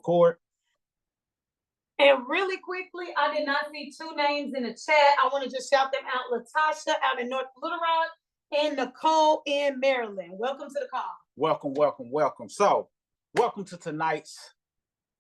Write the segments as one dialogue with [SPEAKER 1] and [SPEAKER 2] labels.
[SPEAKER 1] record.
[SPEAKER 2] And really quickly, I did not see two names in the chat. I want to just shout them out. Latasha out in North Little Rock and Nicole in Maryland. Welcome to the call.
[SPEAKER 1] Welcome, welcome, welcome. So, welcome to tonight's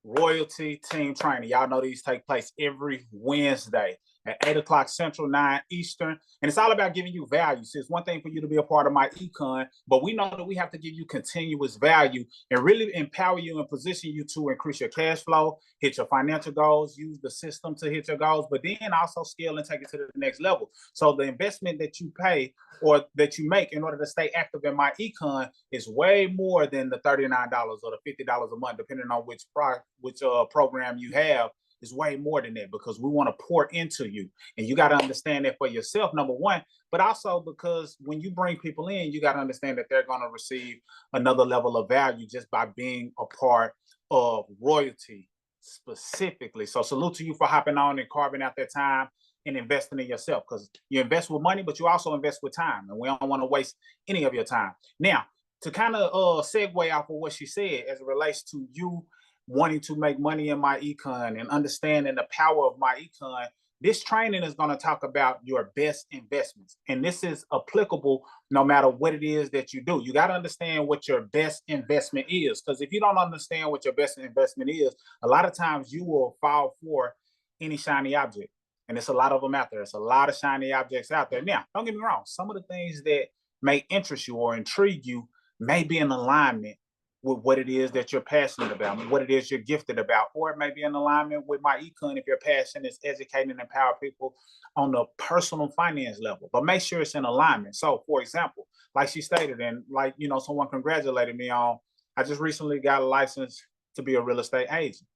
[SPEAKER 1] Royalty Team Training. Y'all know these take place every Wednesday at 8 o'clock Central, 9 Eastern. And it's all about giving you value. So it's one thing for you to be a part of MyEcon, but we know that we have to give you continuous value and really empower you and position you to increase your cash flow, hit your financial goals, use the system to hit your goals, but then also scale and take it to the next level. So the investment that you pay or that you make in order to stay active in MyEcon is way more than the $39 or the $50 a month, depending on which program you have. Is way more than that because we want to pour into you. And you got to understand that for yourself, number one, but also because when you bring people in, you got to understand that they're going to receive another level of value just by being a part of Royalty specifically. So salute to you for hopping on and carving out that time and investing in yourself, because you invest with money, but you also invest with time. And we don't want to waste any of your time. Now, to kind of segue off of what she said as it relates to you wanting to make money in MyEcon and understanding the power of MyEcon, this training is going to talk about your best investments. And this is applicable no matter what it is that you do. You got to understand what your best investment is, because if you don't understand what your best investment is, a lot of times you will fall for any shiny object. And there's a lot of them out there. There's a lot of shiny objects out there. Now, don't get me wrong. Some of the things that may interest you or intrigue you may be in alignment with what it is that you're passionate about, what it is you're gifted about, or it may be in alignment with MyEcon if your passion is educating and empower people on the personal finance level. But make sure it's in alignment. So, for example, like she stated, and like, you know, someone congratulated me on, I just recently got a license to be a real estate agent.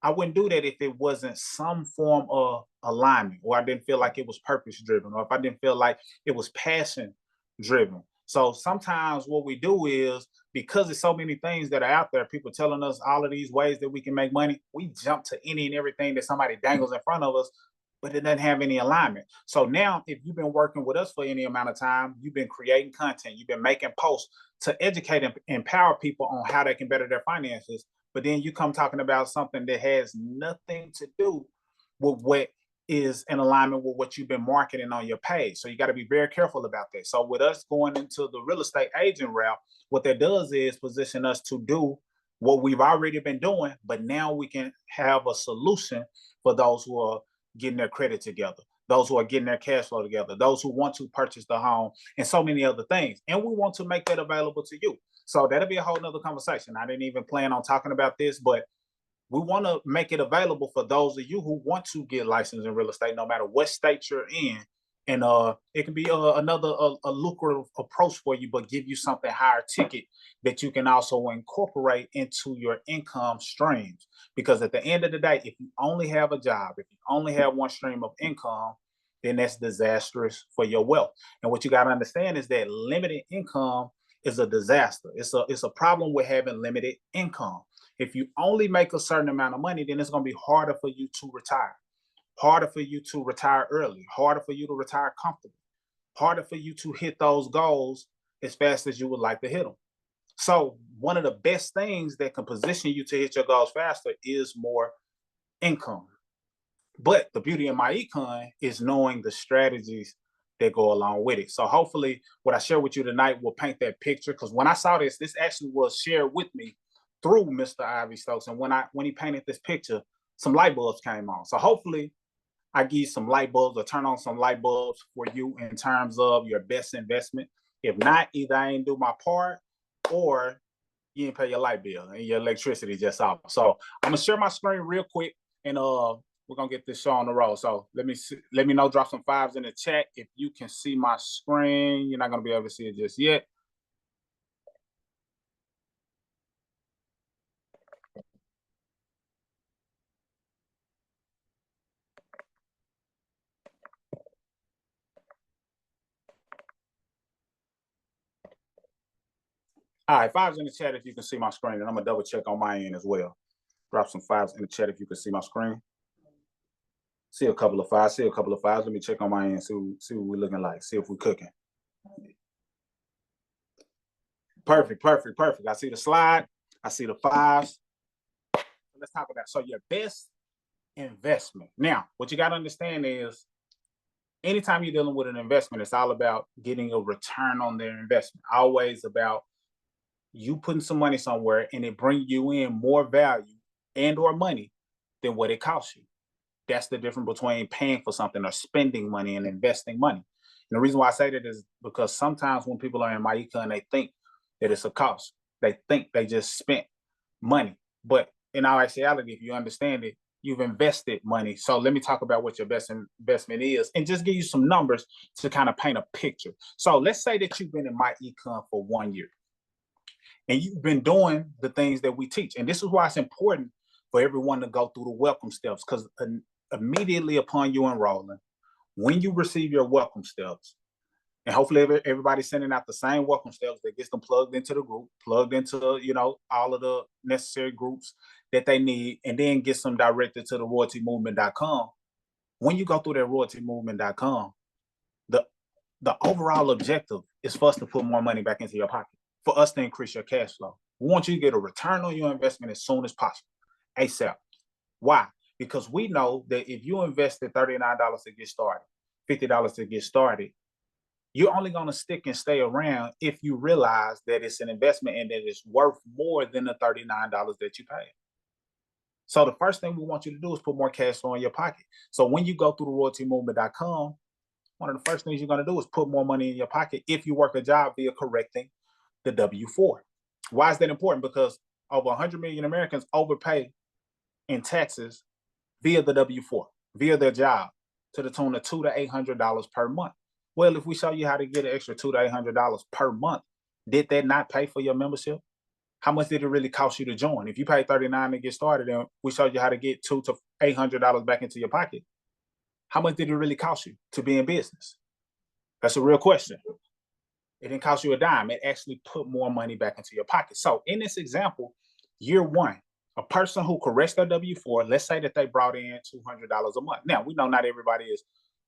[SPEAKER 1] I wouldn't do that if it wasn't some form of alignment, or I didn't feel like it was purpose driven, or if I didn't feel like it was passion driven. So sometimes what we do is, because there's so many things that are out there, people telling us all of these ways that we can make money, we jump to any and everything that somebody dangles in front of us, but it doesn't have any alignment. So now, if you've been working with us for any amount of time, you've been creating content, you've been making posts to educate and empower people on how they can better their finances, but then you come talking about something that has nothing to do with what is in alignment with what you've been marketing on your page. So you got to be very careful about that. So with us going into the real estate agent route, what that does is position us to do what we've already been doing, but now we can have a solution for those who are getting their credit together, those who are getting their cash flow together, those who want to purchase the home, and so many other things. And we want to make that available to you. So that'll be a whole nother conversation. I didn't even plan on talking about this, but we want to make it available for those of you who want to get licensed in real estate, no matter what state you're in. And it can be another lucrative approach for you, but give you something higher ticket that you can also incorporate into your income streams. Because at the end of the day, if you only have a job, if you only have one stream of income, then that's disastrous for your wealth. And what you got to understand is that limited income is a disaster. It's a problem with having limited income. If you only make a certain amount of money, then it's going to be harder for you to retire, harder for you to retire early, harder for you to retire comfortably, harder for you to hit those goals as fast as you would like to hit them. So one of the best things that can position you to hit your goals faster is more income. But the beauty of MyEcon is knowing the strategies that go along with it. So hopefully what I share with you tonight will paint that picture, because when I saw this actually was shared with me through Mr. Ivy Stokes. And when he painted this picture, some light bulbs came on. So hopefully I give you some light bulbs or turn on some light bulbs for you in terms of your best investment. If not, either I ain't do my part or you didn't pay your light bill and your electricity just off. So I'm gonna share my screen real quick, and we're gonna get this show on the road. So let me know, drop some fives in the chat if you can see my screen. You're not gonna be able to see it just yet. All right, fives in the chat if you can see my screen, and I'm gonna double check on my end as well. Drop some fives in the chat if you can see my screen. See a couple of fives, see a couple of fives. Let me check on my end, see what we're looking like, see if we're cooking. Perfect, perfect, perfect. I see the slide, I see the fives. Let's talk about it. So your best investment. Now, what you got to understand is anytime you're dealing with an investment, it's all about getting a return on their investment. Always about you putting some money somewhere and it bring you in more value and or money than what it costs you. That's the difference between paying for something or spending money and investing money. And the reason why I say that is because sometimes when people are in MyEcon, they think that it's a cost. They think they just spent money. But in all actuality, if you understand it, you've invested money. So let me talk about what your best investment is and just give you some numbers to kind of paint a picture. So let's say that you've been in MyEcon for 1 year and you've been doing the things that we teach. And this is why it's important for everyone to go through the welcome steps, because immediately upon you enrolling, when you receive your welcome steps, and hopefully everybody's sending out the same welcome steps that gets them plugged into the group, plugged into, you know, all of the necessary groups that they need, and then gets them directed to the royaltymovement.com. When you go through that royaltymovement.com, the overall objective is for us to put more money back into your pocket, for us to increase your cash flow. We want you to get a return on your investment as soon as possible, ASAP. Why? Because we know that if you invested $39 to get started, $50 to get started, you're only going to stick and stay around if you realize that it's an investment and that it's worth more than the $39 that you paid. So the first thing we want you to do is put more cash flow in your pocket. So when you go through the royaltymovement.com, one of the first things you're going to do is put more money in your pocket if you work a job via correcting the W-4. Why is that important? Because over 100 million Americans overpay in taxes via the W-4, via their job, to the tune of $200 to $800 per month. Well, if we show you how to get an extra $200 to $800 per month, did that not pay for your membership? How much did it really cost you to join? If you paid $39 to get started and we showed you how to get $200 to $800 back into your pocket, how much did it really cost you to be in business? That's a real question. It didn't cost you a dime. It actually put more money back into your pocket. So in this example, year one, a person who corrects their W-4, let's say that they brought in $200 a month. Now, we know not everybody is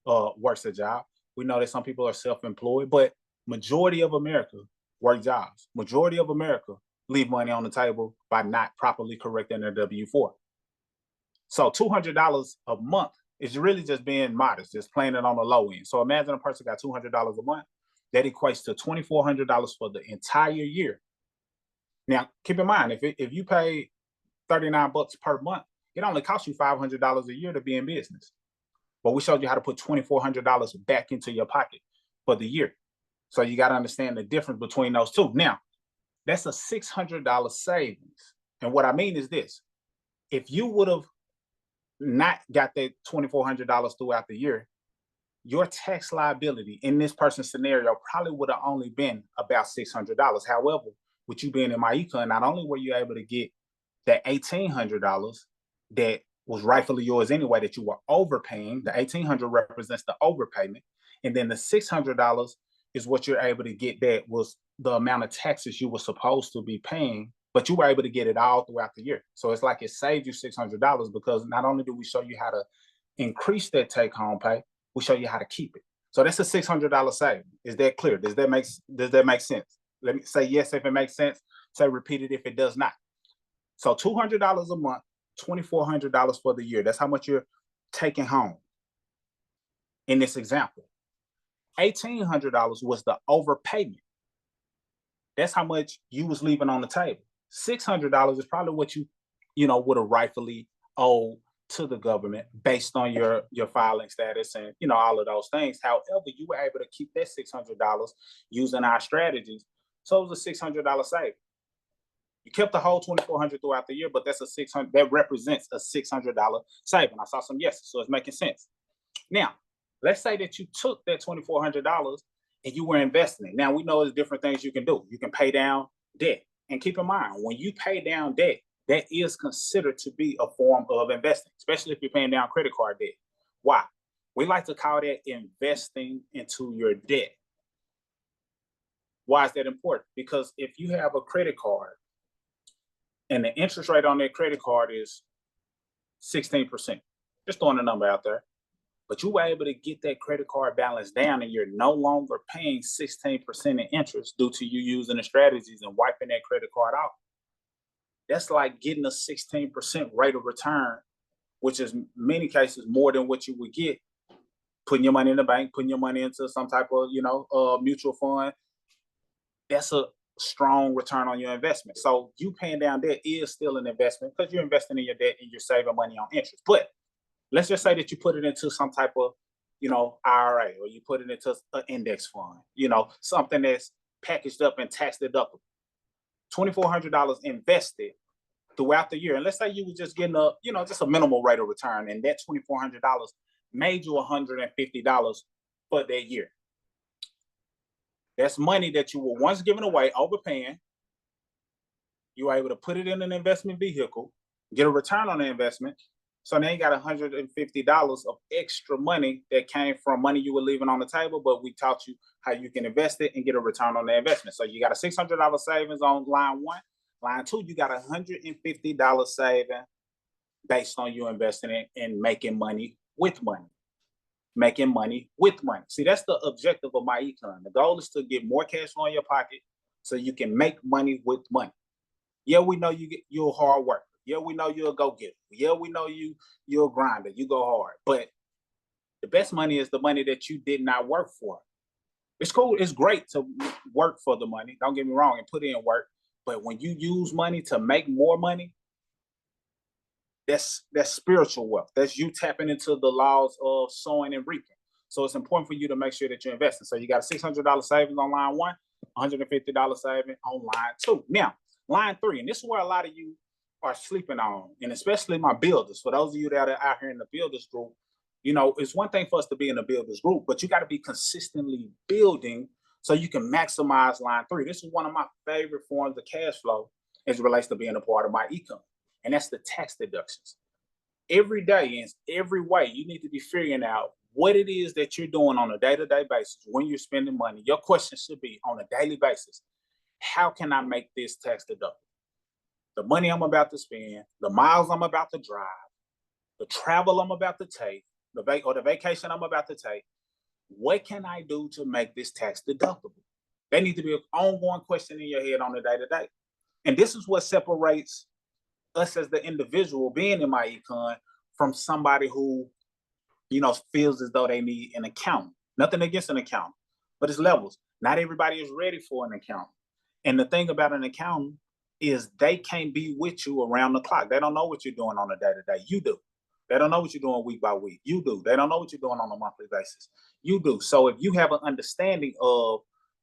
[SPEAKER 1] works a job. We know that some people are self-employed, but majority of America work jobs. Majority of America leave money on the table by not properly correcting their W-4. So $200 a month is really just being modest, just playing it on the low end. So imagine a person got $200 a month. That equates to $2,400 for the entire year. Now, keep in mind, if you pay $39 per month, it only costs you $500 a year to be in business. But we showed you how to put $2,400 back into your pocket for the year. So you got to understand the difference between those two. Now, that's a $600 savings. And what I mean is this: if you would have not got that $2,400 throughout the year, your tax liability in this person's scenario probably would have only been about $600. However, with you being in MyEcon, not only were you able to get that $1,800 that was rightfully yours anyway, that you were overpaying. The $1,800 represents the overpayment. And then the $600 is what you're able to get that was the amount of taxes you were supposed to be paying, but you were able to get it all throughout the year. So it's like it saved you $600 because not only do we show you how to increase that take-home pay, we show you how to keep it. So that's a $600 saving. Is that clear? Does that make sense? Let me say yes if it makes sense. Say repeat it if it does not. So $200 a month, $2,400 for the year. That's how much you're taking home in this example. $1,800 was the overpayment. That's how much you was leaving on the table. $600 is probably what you would have rightfully owed to the government based on your filing status and all of those things. However, you were able to keep that $600 using our strategies. So it was a $600 saving. You kept the whole $2,400 throughout the year, but that's a $600. That represents a $600 saving. I saw some yeses, so it's making sense. Now, let's say that you took that $2,400 and you were investing it. Now we know there's different things you can do. You can pay down debt, and keep in mind when you pay down debt, that is considered to be a form of investing, especially if you're paying down credit card debt. Why? We like to call that investing into your debt. Why is that important? Because if you have a credit card and the interest rate on that credit card is 16%, just throwing a number out there, but you were able to get that credit card balance down and you're no longer paying 16% in interest due to you using the strategies and wiping that credit card off. That's like getting a 16% rate of return, which is in many cases more than what you would get putting your money in the bank, putting your money into some type of, mutual fund. That's a strong return on your investment. So you paying down debt is still an investment because you're investing in your debt and you're saving money on interest. But let's just say that you put it into some type of, IRA, or you put it into an index fund, something that's packaged up and tax deductible. $2,400 invested throughout the year. And let's say you were just getting just a minimal rate of return, and that $2,400 made you $150 for that year. That's money that you were once giving away, overpaying. You were able to put it in an investment vehicle, get a return on the investment. So now you got $150 of extra money that came from money you were leaving on the table, but we taught you how you can invest it and get a return on the investment. So you got a $600 savings on line one. Line two, you got $150 saving based on you investing in and making money with money. Making money with money. See, that's the objective of MyEcon. The goal is to get more cash flow in your pocket so you can make money with money. Yeah, we know you're a hard worker. Yeah, we know you're a go-getter. Yeah, we know you're a grinder. You go hard. But the best money is the money that you did not work for. It's cool. It's great to work for the money. Don't get me wrong, and put in work. But when you use money to make more money, that's spiritual wealth. That's you tapping into the laws of sowing and reaping. So it's important for you to make sure that you're investing. So you got a $600 savings on line one, $150 saving on line two. Now, line three, and this is where a lot of you are sleeping on, and especially my builders. For those of you that are out here in the builders group, it's one thing for us to be in the builders group, but you got to be consistently building so you can maximize line three. This is one of my favorite forms of cash flow as it relates to being a part of MyEcon, and that's the tax deductions. Every day, in every way, you need to be figuring out what it is that you're doing on a day-to-day basis when you're spending money. Your question should be on a daily basis, how can I make this tax deductible? The money I'm about to spend, the miles I'm about to drive, the travel I'm about to take, the vacation I'm about to take, what can I do to make this tax deductible? That needs to be an ongoing question in your head on a day-to-day. And this is what separates us as the individual being in MyEcon from somebody who, feels as though they need an accountant. Nothing against an accountant, but it's levels. Not everybody is ready for an accountant. And the thing about an accountant is they can't be with you around the clock. They don't know what you're doing on a day-to-day. You do. They don't know what you're doing week by week. You do. They don't know what you're doing on a monthly basis. You do. So if you have an understanding of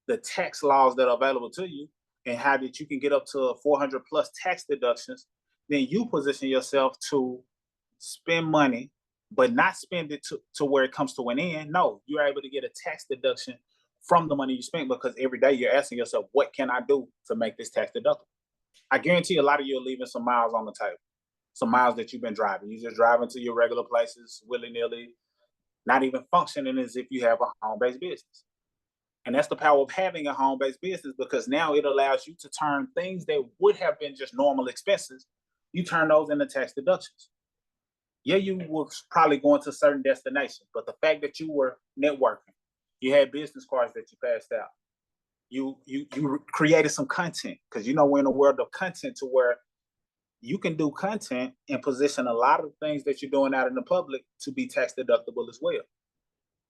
[SPEAKER 1] the tax laws that are available to you and how that you can get up to 400 plus tax deductions, then you position yourself to spend money, but not spend it to where it comes to an end. No, you're able to get a tax deduction from the money you spent because every day you're asking yourself, what can I do to make this tax deductible? I guarantee a lot of you are leaving some miles on the table, some miles that you've been driving. You're just driving to your regular places willy-nilly, not even functioning as if you have a home-based business. And that's the power of having a home-based business, because now it allows you to turn things that would have been just normal expenses, you turn those into tax deductions. Yeah, you were probably going to certain destinations, but the fact that you were networking, you had business cards that you passed out, you created some content, because we're in a world of content to where you can do content and position a lot of things that you're doing out in the public to be tax deductible as well.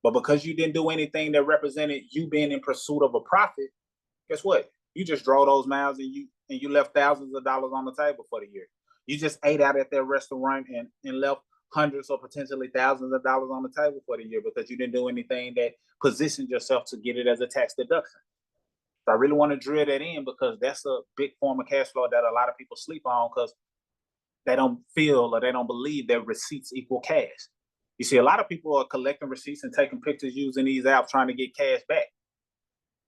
[SPEAKER 1] But because you didn't do anything that represented you being in pursuit of a profit, guess what? You just drove those miles and you left thousands of dollars on the table for the year. You just ate out at that restaurant and left hundreds or potentially thousands of dollars on the table for the year because you didn't do anything that positioned yourself to get it as a tax deduction. So I really want to drill that in, because that's a big form of cash flow that a lot of people sleep on because they don't feel or they don't believe that receipts equal cash. You see, a lot of people are collecting receipts and taking pictures using these apps trying to get cash back.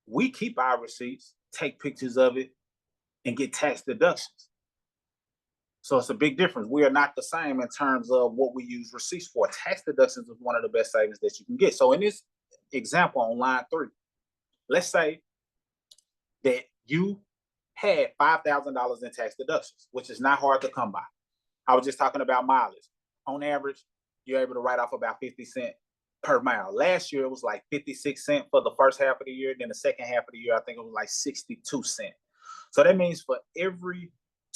[SPEAKER 1] We keep our receipts, take pictures of it, and get tax deductions. So it's a big difference. We are not the same in terms of what we use receipts for. Tax deductions is one of the best savings that you can get. So in this example on line 3, let's say that you had $5,000 in tax deductions, which is not hard to come by. I was just talking about mileage. On average, you're able to write off about 50 cents per mile. Last year, it was like 56 cents for the first half of the year. Then the second half of the year, I think it was like 62 cents. So that means for every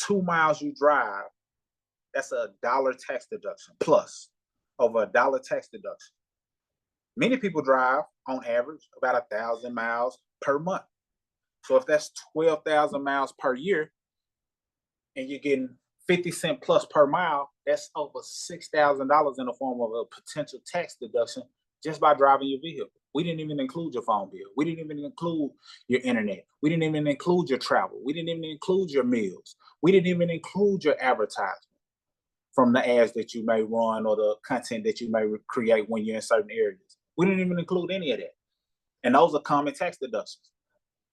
[SPEAKER 1] 2 miles you drive, that's $1 tax deduction plus over $1 tax deduction. Many people drive on average about 1,000 miles per month. So if that's 12,000 miles per year and you're getting 50 cents plus per mile, that's over $6,000 in the form of a potential tax deduction just by driving your vehicle. We didn't even include your phone bill. We didn't even include your internet. We didn't even include your travel. We didn't even include your meals. We didn't even include your advertisement from the ads that you may run or the content that you may create when you're in certain areas. We didn't even include any of that. And those are common tax deductions.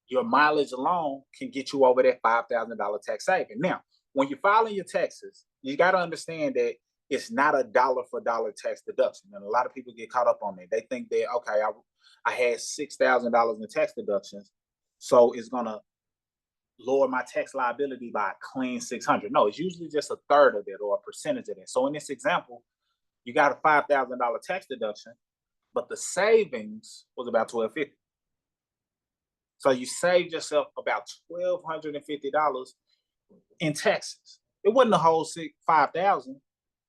[SPEAKER 1] Your mileage alone can get you over that $5,000 tax saving. Now, when you're filing your taxes, you got to understand that it's not a dollar for dollar tax deduction. And a lot of people get caught up on that. They think that, okay, I had $6,000 in tax deductions, so it's going to lower my tax liability by a clean $600. No, it's usually just a third of it or a percentage of it. So in this example, you got a $5,000 tax deduction, but the savings was about $1,250. So you saved yourself about $1,250 in taxes. It wasn't the whole $5,000,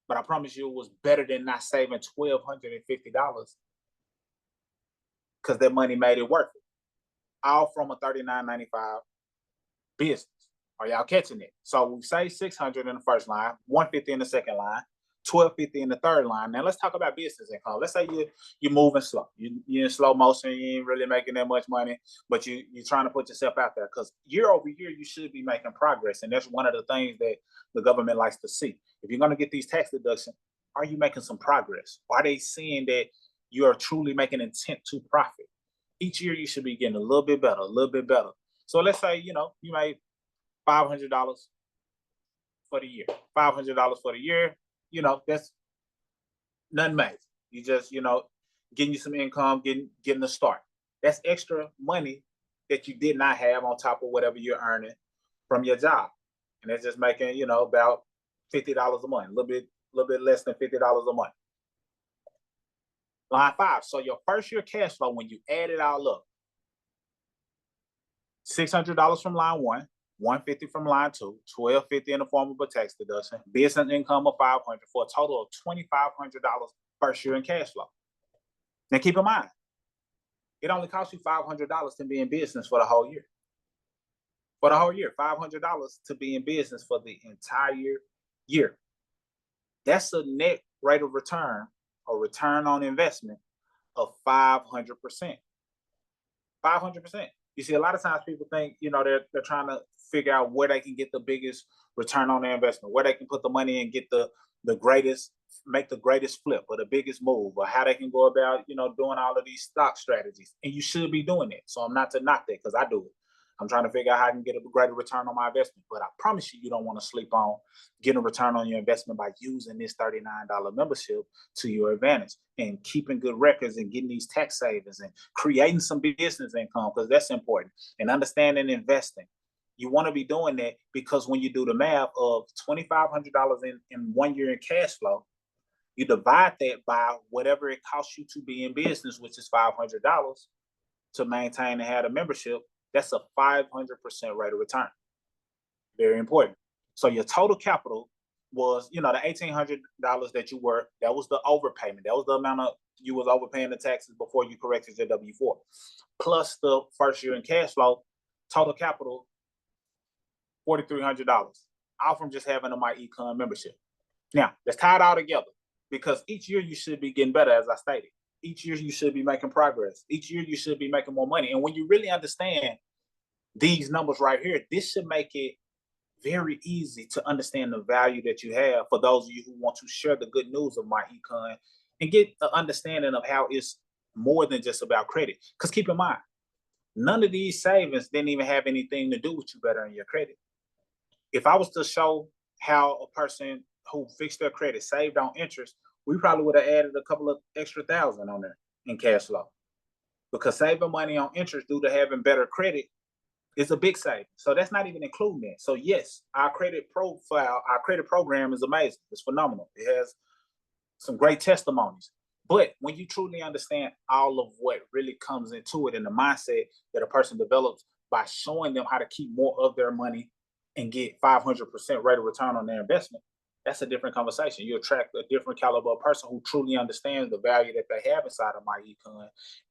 [SPEAKER 1] but I promise you it was better than not saving $1,250 because that money made it worth it. All from a $39.95 business. Are y'all catching it? So we say $600 in the first line, $150 in the second line, $1,250 in the third line. Now let's talk about business income. Let's say you're moving slow. You're in slow motion. You ain't really making that much money, but you're trying to put yourself out there because year over year you should be making progress, and that's one of the things that the government likes to see. If you're going to get these tax deductions, are you making some progress? Are they seeing that you are truly making intent to profit? Each year you should be getting a little bit better, a little bit better. So let's say you made $500 for the year. $500 for the year. That's nothing major. You just, getting you some income, getting a start. That's extra money that you did not have on top of whatever you're earning from your job. And that's just making, about $50 a month, a little bit less than $50 a month. Line 5. So your first year cash flow, when you add it all up, $600 from line 1, $150 from line 2, $1,250 in the form of a tax deduction, business income of $500 for a total of $2,500 first year in cash flow. Now keep in mind, it only costs you $500 to be in business for the whole year. For the whole year, $500 to be in business for the entire year. That's a net rate of return or return on investment of 500%. 500%. You see, a lot of times people think, they're trying to figure out where they can get the biggest return on their investment, where they can put the money and get the greatest, make the greatest flip or the biggest move, or how they can go about, doing all of these stock strategies. And you should be doing it. So I'm not to knock that because I do it. I'm trying to figure out how I can get a greater return on my investment. But I promise you, you don't want to sleep on getting a return on your investment by using this $39 membership to your advantage and keeping good records and getting these tax savings and creating some business income, because that's important, and understanding investing. You want to be doing that because when you do the math of $2,500 in 1 year in cash flow, you divide that by whatever it costs you to be in business, which is $500 to maintain and have a membership. That's a 500% rate of return. Very important. So your total capital was, the $1,800 that you were, that was the overpayment. That was the amount of you was overpaying the taxes before you corrected your W-4. Plus the first year in cash flow, total capital, $4,300, all from just having a MyEcon membership. Now, let's tie it all together, because each year you should be getting better, as I stated. Each year you should be making progress. Each year you should be making more money. And when you really understand these numbers right here, this should make it very easy to understand the value that you have for those of you who want to share the good news of MyEcon and get an understanding of how it's more than just about credit. Because keep in mind, none of these savings didn't even have anything to do with you bettering your credit. If I was to show how a person who fixed their credit saved on interest, we probably would have added a couple of extra thousand on there in cash flow, because saving money on interest due to having better credit is a big saving. So that's not even including that. So yes, our credit profile, our credit program is amazing. It's phenomenal. It has some great testimonies. But when you truly understand all of what really comes into it and the mindset that a person develops by showing them how to keep more of their money and get 500% rate of return on their investment, that's a different conversation. You attract a different caliber of person who truly understands the value that they have inside of MyEcon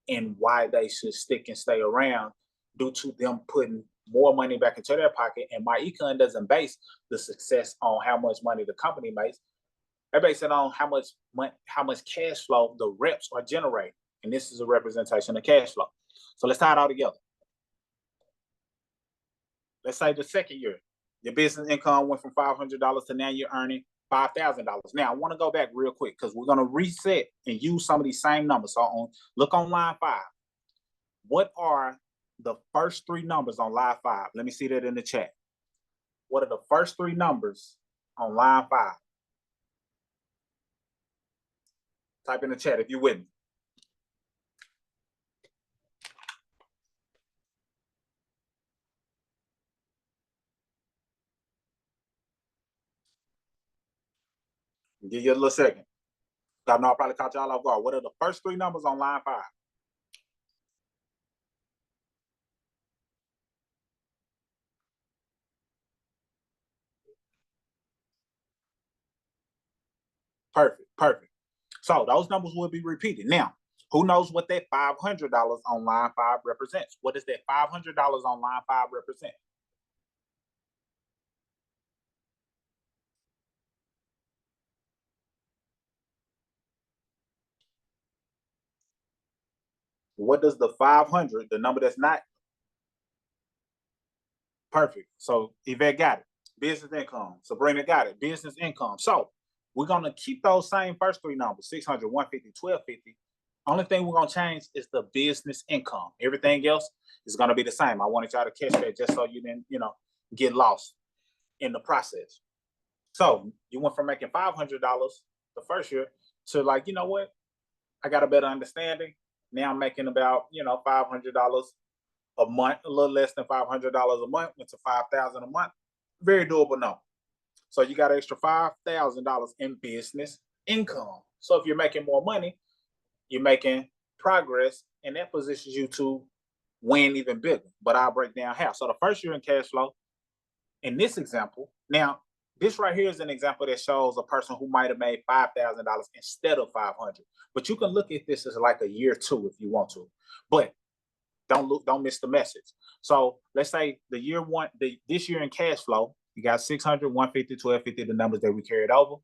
[SPEAKER 1] and why they should stick and stay around due to them putting more money back into their pocket. And MyEcon doesn't base the success on how much money the company makes. They base it on how much cash flow the reps are generating. And this is a representation of cash flow. So let's tie it all together. Let's say the second year, your business income went from $500 to now you're earning $5,000. Now I want to go back real quick because we're going to reset and use some of these same numbers. So look on line 5. What are the first 3 numbers on line 5? Let me see that in the chat. What are the first 3 numbers on line 5? Type in the chat if you're with me. Give you a little second. I know I probably caught y'all off guard. What are the first 3 numbers on line 5? Perfect. So those numbers will be repeated. Now, who knows what that $500 on line 5 represents? What does that $500 on line 5 represent? What does the 500, the number that's not perfect? So Yvette got it. Business income. Sabrina got it. Business income. So we're going to keep those same first 3 numbers, 600, 150, 1250. Only thing we're going to change is the business income. Everything else is going to be the same. I wanted y'all to catch that just so you didn't, get lost in the process. So you went from making $500 the first year to like, you know what? I got a better understanding. Now I'm making about, $500 a month, a little less than $500 a month, went to $5,000 a month. Very doable, no. So you got an extra $5,000 in business income. So if you're making more money, you're making progress, and that positions you to win even bigger. But I'll break down how. So the first year in cash flow, in this example, now this right here is an example that shows a person who might have made $5,000 instead of $500. But you can look at this as like a year 2 if you want to. But don't miss the message. So let's say the year 1, this year in cash flow, you got 600, 150, 1250, the numbers that we carried over,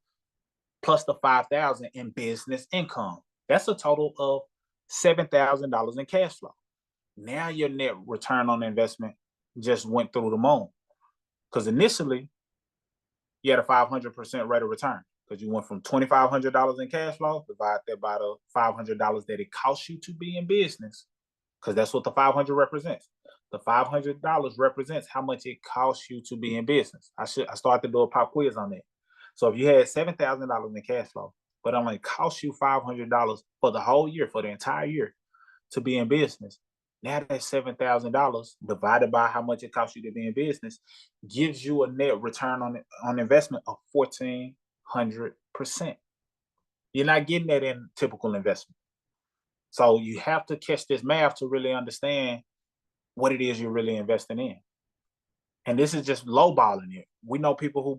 [SPEAKER 1] plus the 5,000 in business income. That's a total of $7,000 in cash flow. Now your net return on investment just went through the moon. Because initially, you had a 500% rate of return because you went from $2,500 in cash flow, divide that by the $500 that it costs you to be in business, because that's what the 500 represents. The $500 represents how much it costs you to be in business. I started to do a pop quiz on that. So if you had $7,000 in cash flow, but only cost you $500 for the whole year, for the entire year to be in business, now that $7,000 divided by how much it costs you to be in business gives you a net return on investment of 1,400%. You're not getting that in typical investment. So you have to catch this math to really understand what it is you're really investing in. And this is just lowballing it. We know people who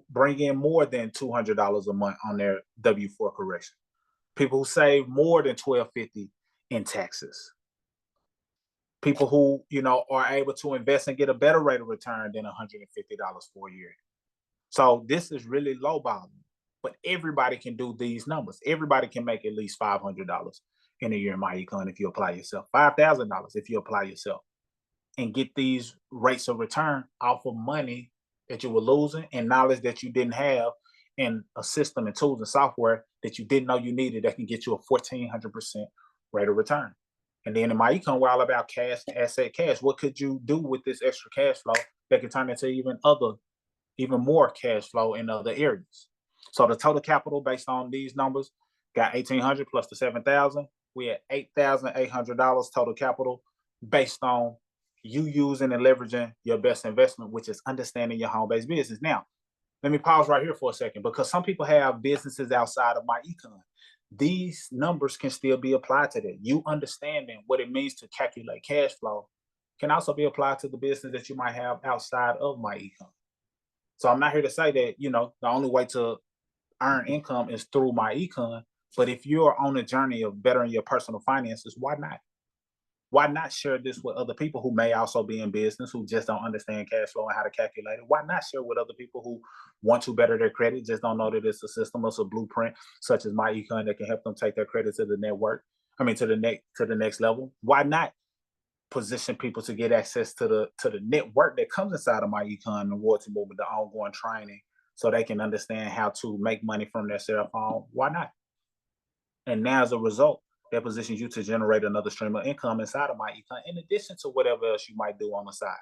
[SPEAKER 1] bring in more than $200 a month on their W-4 correction. People who save more than $1,250 in taxes. People who, are able to invest and get a better rate of return than $150 for a year. So this is really lowballing. But everybody can do these numbers. Everybody can make at least $500 in a year in MyEcon if you apply yourself. $5,000 if you apply yourself. And get these rates of return off of money that you were losing and knowledge that you didn't have and a system and tools and software that you didn't know you needed that can get you a 1,400% rate of return. And then in MyEcon, we're all about cash, asset, cash. What could you do with this extra cash flow that could turn into even more cash flow in other areas? So the total capital based on these numbers got 1,800 plus the 7,000. We had $8,800 total capital based on you using and leveraging your best investment, which is understanding your home-based business. Now, let me pause right here for a second because some people have businesses outside of MyEcon. These numbers can still be applied to that. You understanding what it means to calculate cash flow can also be applied to the business that you might have outside of MyEcon. So I'm not here to say that, the only way to earn income is through MyEcon. But if you're on a journey of bettering your personal finances, why not? Why not share this with other people who may also be in business, who just don't understand cash flow and how to calculate it? Why not share with other people who want to better their credit, just don't know that it's a system, it's a blueprint, such as MyEcon, that can help them take their credit to the network. To the next level. Why not position people to get access to the network that comes inside of MyEcon, the loyalty movement, the ongoing training, so they can understand how to make money from their cell phone? Why not? And now, as a result, that positions you to generate another stream of income inside of MyEcon, in addition to whatever else you might do on the side.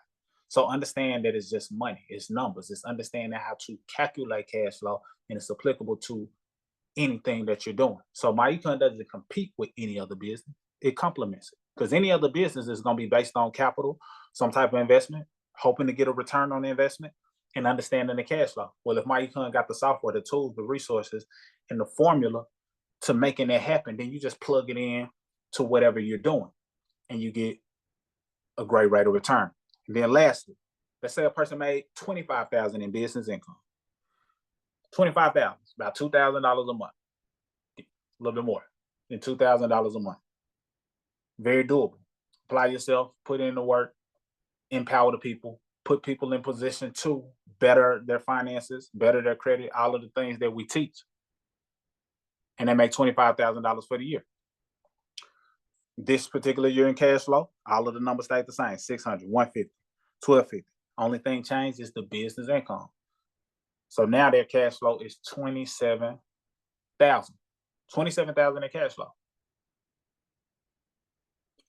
[SPEAKER 1] So understand that it's just money, it's numbers, it's understanding how to calculate cash flow, and it's applicable to anything that you're doing. So MyEcon doesn't compete with any other business; it complements it. Because any other business is going to be based on capital, some type of investment, hoping to get a return on the investment, and understanding the cash flow. Well, if MyEcon got the software, the tools, the resources, and the formula to making that happen, then you just plug it in to whatever you're doing, and you get a great rate of return. And then lastly, let's say a person made $25,000 in business income. $25,000, about $2,000 a month, a little bit more than $2,000 a month. Very doable. Apply yourself, put in the work, empower the people, put people in position to better their finances, better their credit, all of the things that we teach. And they make $25,000 for the year. This particular year in cash flow, all of the numbers stayed the same: 600, 150, 1250. Only thing changed is the business income. So now their cash flow is $27,000. $27,000 in cash flow.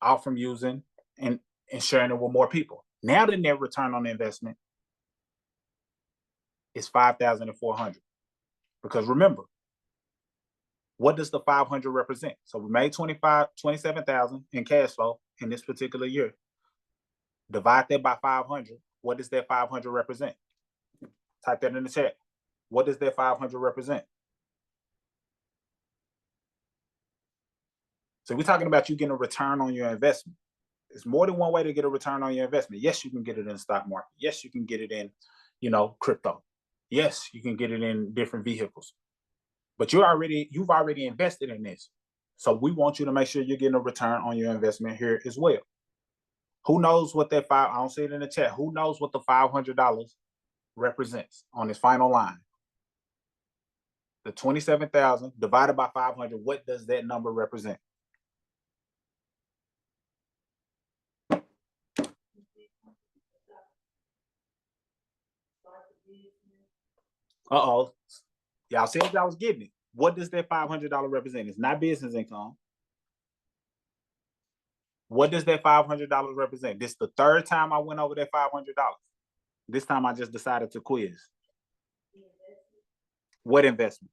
[SPEAKER 1] All from using and sharing it with more people. Now the net return on the investment is $5,400. Because remember, what does the 500 represent? So we made 27,000 in cash flow in this particular year. Divide that by 500. What does that 500 represent? Type that in the chat. What does that 500 represent? So we're talking about you getting a return on your investment. There's more than one way to get a return on your investment. Yes, you can get it in the stock market. Yes, you can get it in, crypto. Yes, you can get it in different vehicles. But you've already invested in this. So we want you to make sure you're getting a return on your investment here as well. Who knows what I don't see it in the chat. Who knows what the $500 represents on this final line? The 27,000 divided by 500, what does that number represent? Uh-oh. Y'all said y'all was getting it. What does that $500 represent? It's not business income. What does that $500 represent? This is the third time I went over that $500. This time I just decided to quiz. What investment?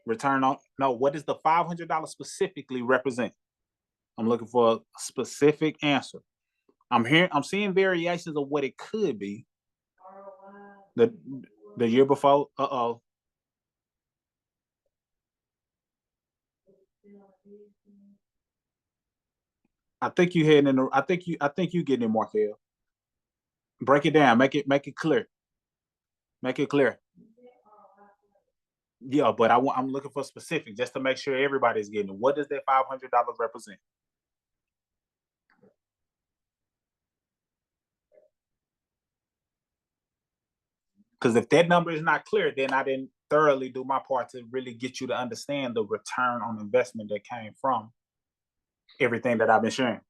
[SPEAKER 1] Return on, no, what does the $500 specifically represent? I'm looking for a specific answer. I'm seeing variations of what it could be. The year before, uh-oh. I think you getting it, Markel. Break it down, make it clear. Make it clear. Yeah, but I'm looking for specific just to make sure everybody's getting it. What does that $500 represent? Because if that number is not clear, then I didn't thoroughly do my part to really get you to understand the return on investment that came from everything that I've been sharing.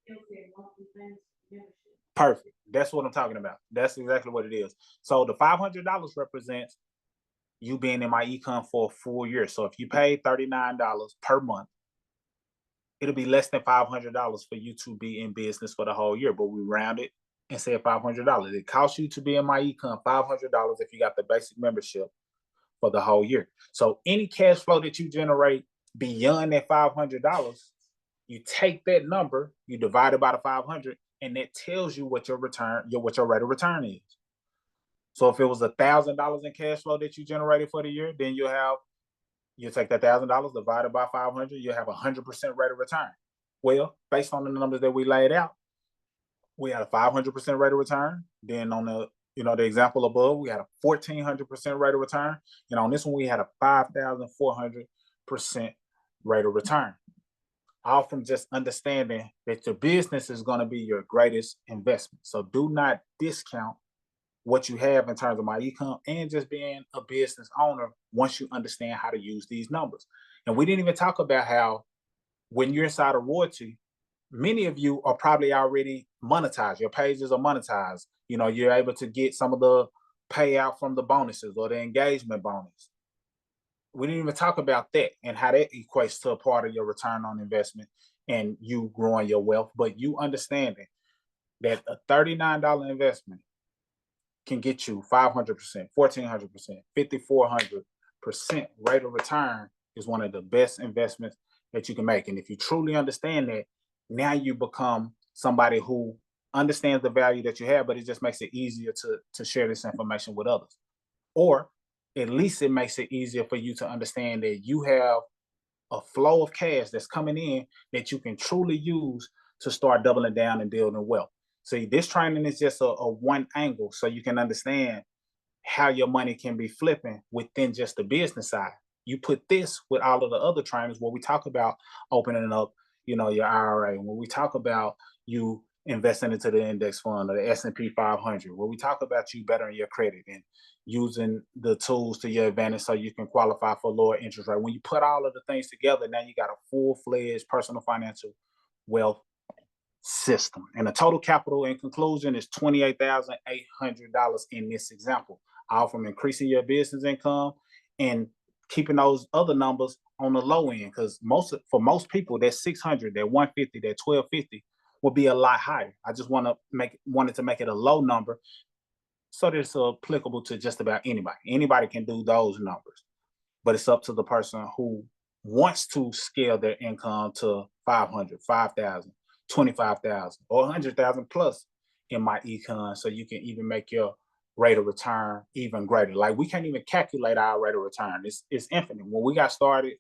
[SPEAKER 1] Perfect. That's what I'm talking about. That's exactly what it is. So the $500 represents you being in MyEcon for a full year. So if you paid $39 per month, it'll be less than $500 for you to be in business for the whole year. But we round it and say $500. It costs you to be in MyEcon $500 if you got the basic membership for the whole year. So any cash flow that you generate beyond that $500, you take that number, you divide it by the 500, and that tells you what your rate of return is. So if it was $1,000 in cash flow that you generated for the year, then you take that $1,000 divided by 500, you'll have 100% rate of return. Well, based on the numbers that we laid out, we had a 500% rate of return. Then on the the example above, we had a 1,400% rate of return, and on this one we had a 5,400% rate of return. All from just understanding that your business is going to be your greatest investment. So do not discount what you have in terms of MyEcon and just being a business owner once you understand how to use these numbers. And we didn't even talk about how when you're inside of royalty, many of you are probably already monetized. Your pages are monetized. You're able to get some of the payout from the bonuses or the engagement bonus. We didn't even talk about that and how that equates to a part of your return on investment and you growing your wealth. But you understanding that a $39 investment can get you 500%, 1,400%, 5,400% rate of return is one of the best investments that you can make. And if you truly understand that, now you become somebody who understands the value that you have, but it just makes it easier to share this information with others. Or at least it makes it easier for you to understand that you have a flow of cash that's coming in that you can truly use to start doubling down and building wealth. See, this training is just a one angle so you can understand how your money can be flipping within just the business side. You put this with all of the other trainings where we talk about opening up, your IRA, when we talk about you investing into the index fund or the S&P 500, where we talk about you bettering your credit and using the tools to your advantage so you can qualify for lower interest rate. When you put all of the things together, now you got a full-fledged personal financial wealth system. And the total capital in conclusion is $28,800 in this example, all from increasing your business income and keeping those other numbers on the low end, because for most people that 600, that 150, that 1250 will be a lot higher. I just wanted to make it a low number so that it's applicable to just about anybody. Anybody can do those numbers, but it's up to the person who wants to scale their income to 500, 5,000, 25,000, or 100,000 plus in MyEcon, so you can even make your rate of return even greater. Like, we can't even calculate our rate of return. It's infinite. When we got started,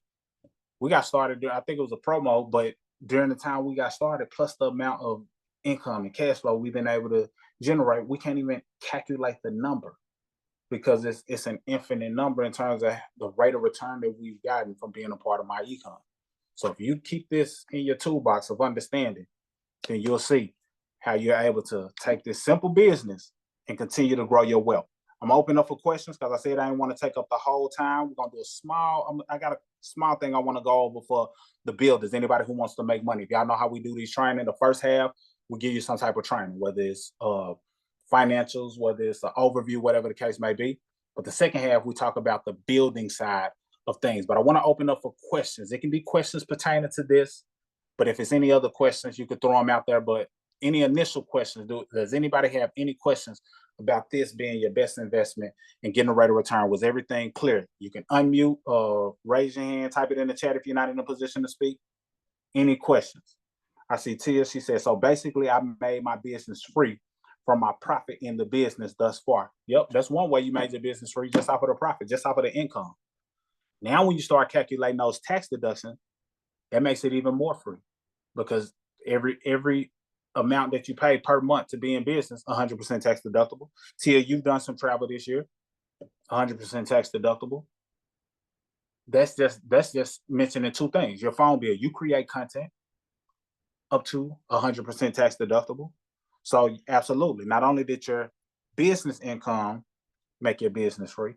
[SPEAKER 1] I think it was a promo, but during the time we got started, plus the amount of income and cash flow we've been able to generate, we can't even calculate the number because it's an infinite number in terms of the rate of return that we've gotten from being a part of MyEcon. So if you keep this in your toolbox of understanding, then you'll see how you're able to take this simple business and continue to grow your wealth. I'm open up for questions because I said I didn't want to take up the whole time. We're gonna do I got a small thing I want to go over for the builders. Anybody who wants to make money. If y'all know how we do these training, the first half we give you some type of training, whether it's financials, whether it's an overview, whatever the case may be. But the second half we talk about the building side of things. But I want to open up for questions. It can be questions pertaining to this, but if it's any other questions, you could throw them out there. But any initial questions? Does anybody have any questions about this being your best investment and getting a rate of return? Was everything clear? You can unmute or raise your hand, type it in the chat if you're not in a position to speak. Any questions? I see Tia, she says, so basically I made my business free from my profit in the business thus far. Yep, that's one way you made your business free, just off of the profit, just off of the income. Now when you start calculating those tax deductions, that makes it even more free, because every amount that you pay per month to be in business, 100% tax deductible. Tia, you've done some travel this year, 100% tax deductible. That's just mentioning two things. Your phone bill, you create content up to 100% tax deductible. So absolutely, not only did your business income make your business free,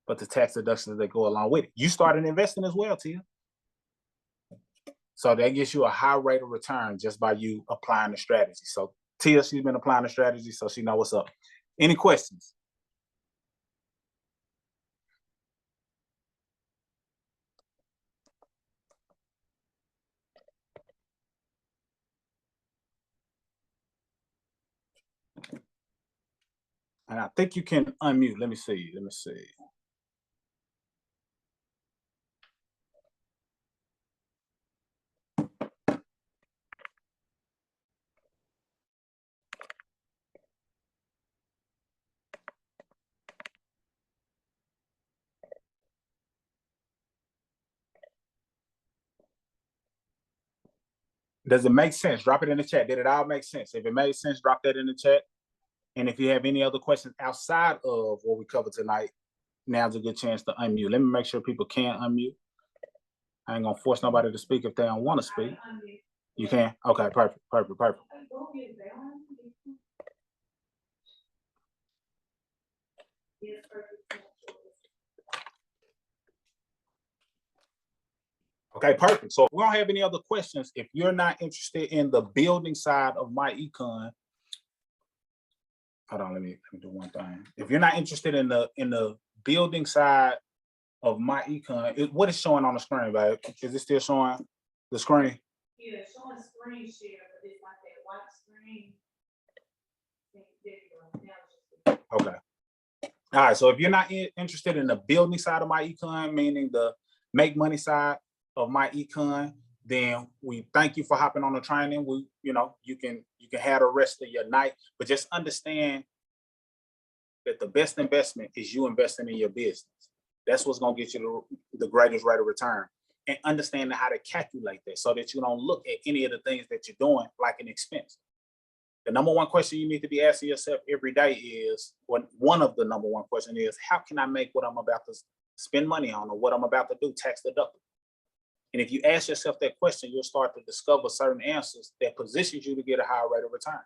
[SPEAKER 1] but the tax deductions that go along with it. You started investing as well, Tia. So that gives you a high rate of return just by you applying the strategy. So Tia, she's been applying the strategy, so she knows what's up. Any questions? And I think you can unmute. Let me see. Does it make sense? Drop it in the chat. Did it all make sense? If it made sense, drop that in the chat. And if you have any other questions outside of what we covered tonight, now's a good chance to unmute. Let me make sure people can unmute. I ain't gonna force nobody to speak if they don't want to speak. You can? Okay, perfect. Okay, perfect. So if we don't have any other questions, if you're not interested in the building side of MyEcon, hold on, let me do one thing. If you're not interested in the building side of MyEcon, what is showing on the screen, babe? Is it still showing the screen?
[SPEAKER 2] Yeah, it's showing screen share, but it's like that white screen.
[SPEAKER 1] Okay. All right. So if you're not interested in the building side of MyEcon, meaning the make money side of MyEcon, then we thank you for hopping on the training. We, you can have the rest of your night, but just understand that the best investment is you investing in your business. That's what's gonna get you the greatest rate of return. And understanding how to calculate that so that you don't look at any of the things that you're doing like an expense. The number one question you need to be asking yourself every day is, one of the number one question is, how can I make what I'm about to spend money on or what I'm about to do tax deductible? And if you ask yourself that question, you'll start to discover certain answers that positions you to get a higher rate of return.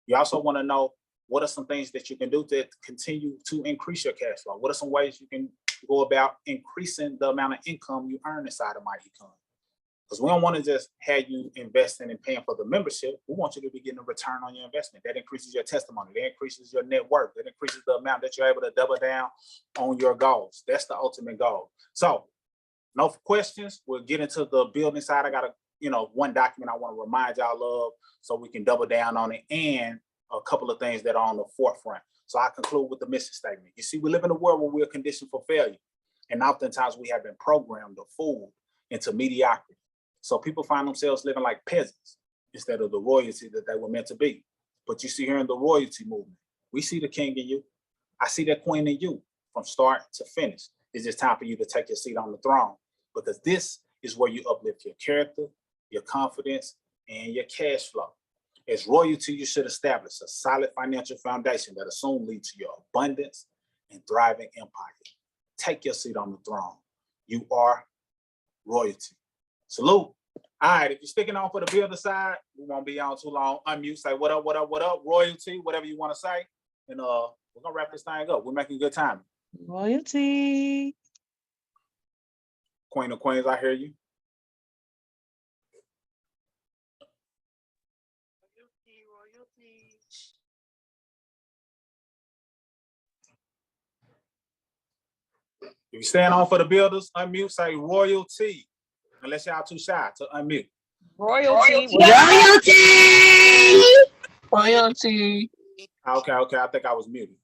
[SPEAKER 1] You also want to know what are some things that you can do to continue to increase your cash flow? What are some ways you can go about increasing the amount of income you earn inside of MyEcon? Because we don't want to just have you investing and paying for the membership. We want you to be getting a return on your investment. That increases your testimony. That increases your net worth. That increases the amount that you're able to double down on your goals. That's the ultimate goal. So no questions. We'll get into the building side. I got one document I want to remind y'all of so we can double down on it, and a couple of things that are on the forefront. So I conclude with the mission statement. You see, we live in a world where we're conditioned for failure. And oftentimes we have been programmed or fooled into mediocrity. So people find themselves living like peasants instead of the royalty that they were meant to be. But you see here in the royalty movement, we see the king in you. I see that queen in you from start to finish. It's just time for you to take your seat on the throne, because this is where you uplift your character, your confidence, and your cash flow. As royalty, you should establish a solid financial foundation that will soon lead to your abundance and thriving empire. Take your seat on the throne. You are royalty. Salute. All right, if you're sticking on for the builder side, we won't be on too long. Unmute, say what up, royalty, whatever you want to say. And we're gonna wrap this thing up. We're making good time.
[SPEAKER 3] Royalty.
[SPEAKER 1] Queen of Queens, I hear you.
[SPEAKER 3] Royalty.
[SPEAKER 1] If you stand on for the builders, unmute, say royalty. Unless y'all too shy to unmute.
[SPEAKER 3] Royalty. Royalty.
[SPEAKER 1] Okay. I think I was muted.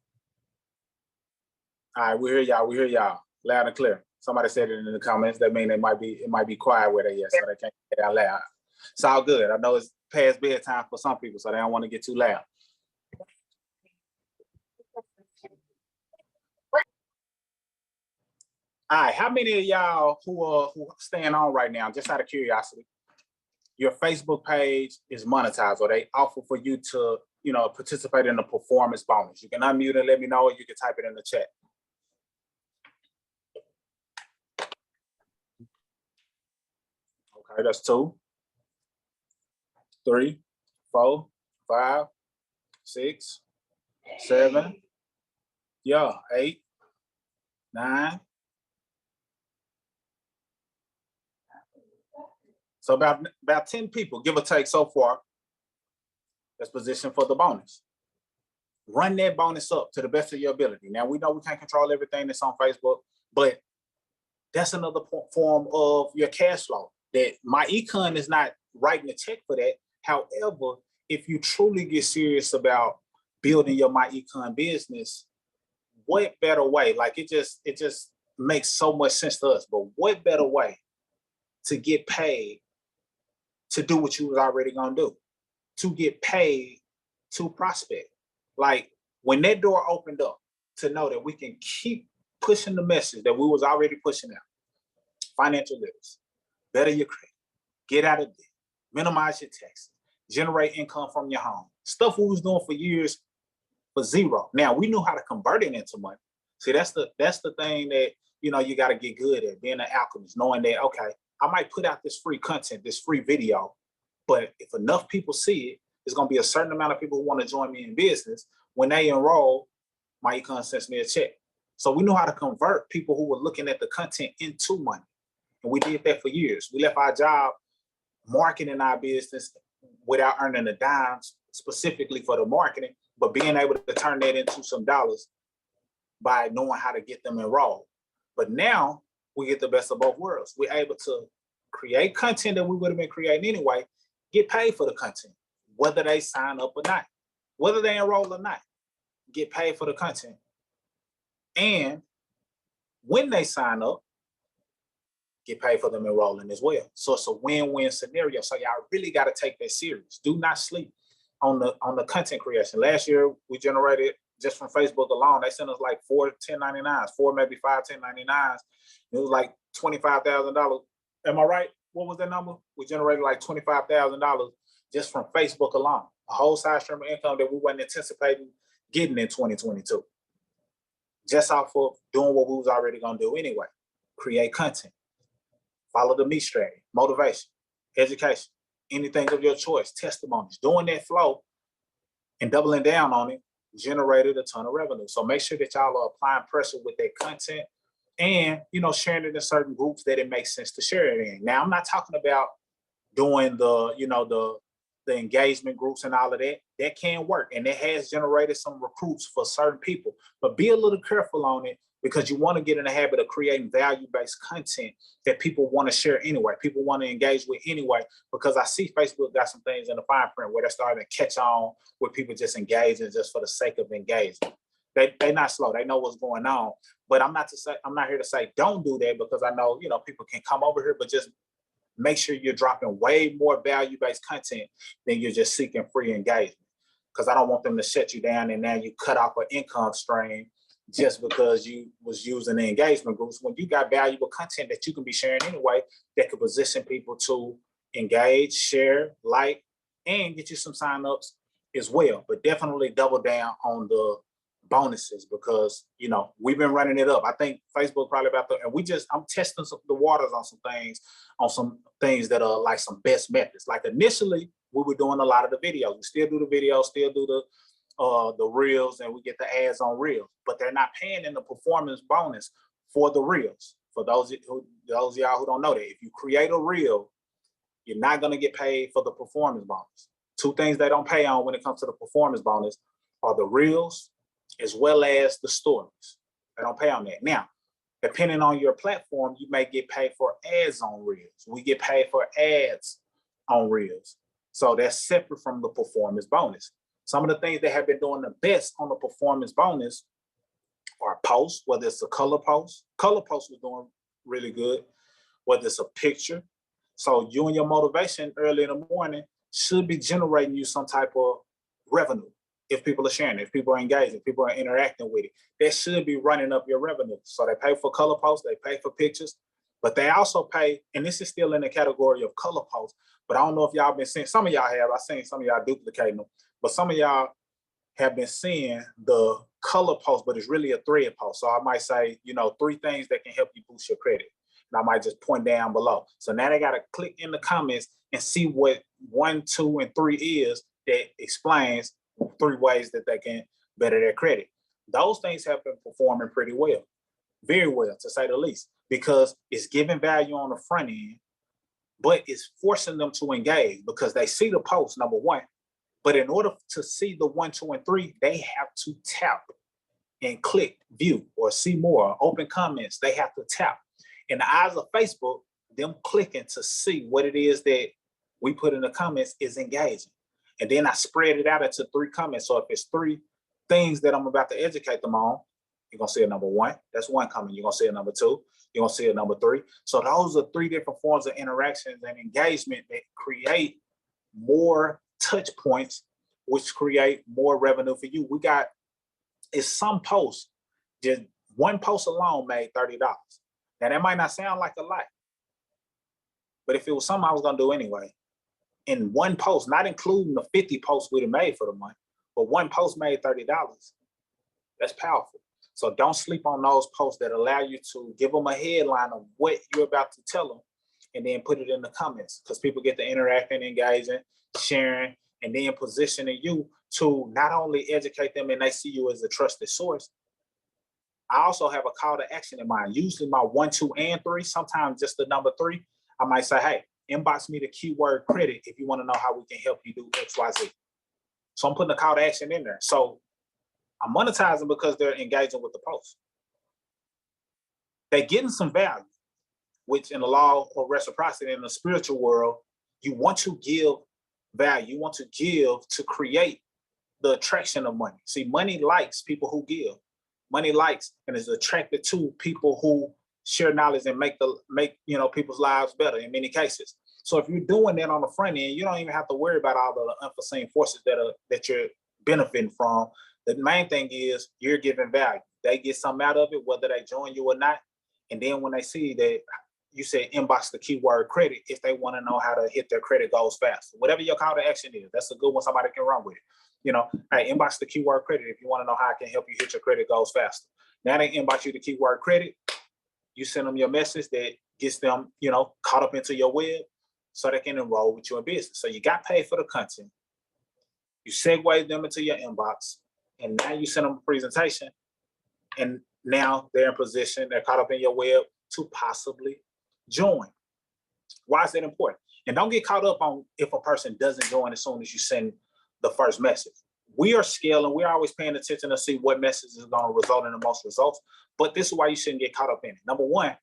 [SPEAKER 1] All right, we hear y'all. Loud and clear. Somebody said it in the comments. That means it might be quiet where they are, so they can't get out loud. It's all good. I know it's past bedtime for some people, so they don't want to get too loud. All right, how many of y'all who are staying on right now, just out of curiosity, your Facebook page is monetized, or they offer for you to, participate in the performance bonus? You can unmute and let me know, or you can type it in the chat. Okay, that's 2, 3, 4, 5, 6, 7, 8, 9. So about 10 people, give or take, so far, that's positioned for the bonus. Run that bonus up to the best of your ability. Now, we know we can't control everything that's on Facebook, but that's another form of your cash flow. That MyEcon is not writing a check for that. However, if you truly get serious about building your MyEcon business, what better way? Like it just makes so much sense to us. But what better way to get paid to do what you was already gonna do? To get paid to prospect. Like when that door opened up, to know that we can keep pushing the message that we was already pushing out. Financial literacy, better your credit, get out of debt, minimize your taxes, generate income from your home. Stuff we was doing for years for zero. Now we knew how to convert it into money. See, that's the thing that you got to get good at, being an alchemist, knowing that, okay, I might put out this free content, this free video, but if enough people see it, there's going to be a certain amount of people who want to join me in business. When they enroll, MyEcon sends me a check. So we knew how to convert people who were looking at the content into money. And we did that for years. We left our job marketing our business without earning a dime specifically for the marketing, but being able to turn that into some dollars by knowing how to get them enrolled. But now we get the best of both worlds. We're able to create content that we would have been creating anyway, get paid for the content, whether they sign up or not, whether they enroll or not, get paid for the content. And when they sign up, get paid for them enrolling as well. So it's a win-win scenario. So y'all really got to take that serious. Do not sleep on the content creation. Last year, we generated, just from Facebook alone, they sent us like 4 1099s, 4, maybe 5 1099s. It was like $25,000. Am I right? What was that number? We generated like $25,000 just from Facebook alone. A whole side stream of income that we weren't anticipating getting in 2022. Just off of doing what we was already going to do anyway. Create content. Follow the meat strategy, motivation, education, anything of your choice, testimonies. Doing that flow and doubling down on it generated a ton of revenue. So make sure that y'all are applying pressure with that content and, sharing it in certain groups that it makes sense to share it in. Now, I'm not talking about doing the engagement groups and all of that. That can work, and it has generated some recruits for certain people. But be a little careful on it, because you want to get in the habit of creating value-based content that people want to share anyway, people want to engage with anyway, because I see Facebook got some things in the fine print where they're starting to catch on with people just engaging just for the sake of engagement. They're not slow. They know what's going on. But I'm not here to say don't do that, because I know, people can come over here, but just make sure you're dropping way more value-based content than you're just seeking free engagement. Because I don't want them to shut you down and now you cut off an income stream just because you was using the engagement groups, when you got valuable content that you can be sharing anyway, that could position people to engage, share, like, and get you some signups as well. But definitely double down on the bonuses, because we've been running it up. I think Facebook probably I'm testing the waters on some things that are like some best methods. Like initially we were doing a lot of the videos. We still do the videos, still do the reels, and we get the ads on reels, but they're not paying in the performance bonus for the reels. For those of y'all who don't know that, if you create a reel, you're not going to get paid for the performance bonus. Two things they don't pay on when it comes to the performance bonus are the reels as well as the stories. They don't pay on that. Now, depending on your platform, you may get paid for ads on reels. We get paid for ads on reels. So that's separate from the performance bonus. Some of the things that have been doing the best on the performance bonus are posts, whether it's a color post. Color post was doing really good, whether it's a picture. So you and your motivation early in the morning should be generating you some type of revenue. If people are sharing it, if people are engaging, if people are interacting with it, that should be running up your revenue. So they pay for color posts, they pay for pictures, but they also pay, and this is still in the category of color posts, but I don't know if y'all been seeing, some of y'all have, I've seen some of y'all duplicating them, but some of y'all have been seeing the color post, but it's really a thread post. So I might say, 3 things that can help you boost your credit. And I might just point down below. So now they got to click in the comments and see what 1, 2, and 3 is that explains 3 ways that they can better their credit. Those things have been performing pretty well, very well, to say the least, because it's giving value on the front end, but it's forcing them to engage because they see the post, number one. But in order to see the 1, 2, and 3, they have to tap and click view or see more, open comments. They have to tap. In the eyes of Facebook, them clicking to see what it is that we put in the comments is engaging. And then I spread it out into 3 comments. So if it's 3 things that I'm about to educate them on, you're going to see a number 1. That's 1 comment. You're going to see a number 2. You're going to see a number 3. So those are 3 different forms of interactions and engagement that create more touch points, which create more revenue for you. It's some posts, just 1 post alone made $30. Now that might not sound like a lot, but if it was something I was going to do anyway, in one post, not including the 50 posts we'd have made for the month, but one post made $30. That's powerful. So don't sleep on those posts that allow you to give them a headline of what you're about to tell them and then put it in the comments, because people get to interacting, engaging, sharing, and then positioning you to not only educate them and they see you as a trusted source. I also have a call to action in mind. Usually my 1, 2, and 3, sometimes just the number 3. I might say, hey, inbox me the keyword credit if you want to know how we can help you do X, Y, Z. So I'm putting a call to action in there. So I'm monetizing because they're engaging with the post. They're getting some value, which in the law of reciprocity in the spiritual world, you want to give value. You want to give to create the attraction of money. See, money likes people who give. Money likes and is attracted to people who share knowledge and make people's lives better in many cases. So if you're doing that on the front end, you don't even have to worry about all the unforeseen forces that you're benefiting from. The main thing is you're giving value. They get something out of it, whether they join you or not. And then when they see that you said inbox the keyword credit, if they want to know how to hit their credit goals faster, whatever your call to action is, that's a good one. Somebody can run with it. Hey, inbox the keyword credit if you want to know how I can help you hit your credit goals faster. Now they inbox you the keyword credit. You send them your message that gets them, caught up into your web so they can enroll with you in business. So you got paid for the content. You segue them into your inbox, and now you send them a presentation, and now they're in position, they're caught up in your web to possibly join. Why is that important? And don't get caught up on if a person doesn't join as soon as you send the first message. We are scaling. We're always paying attention to see what message is going to result in the most results. But this is why you shouldn't get caught up in it. Number one,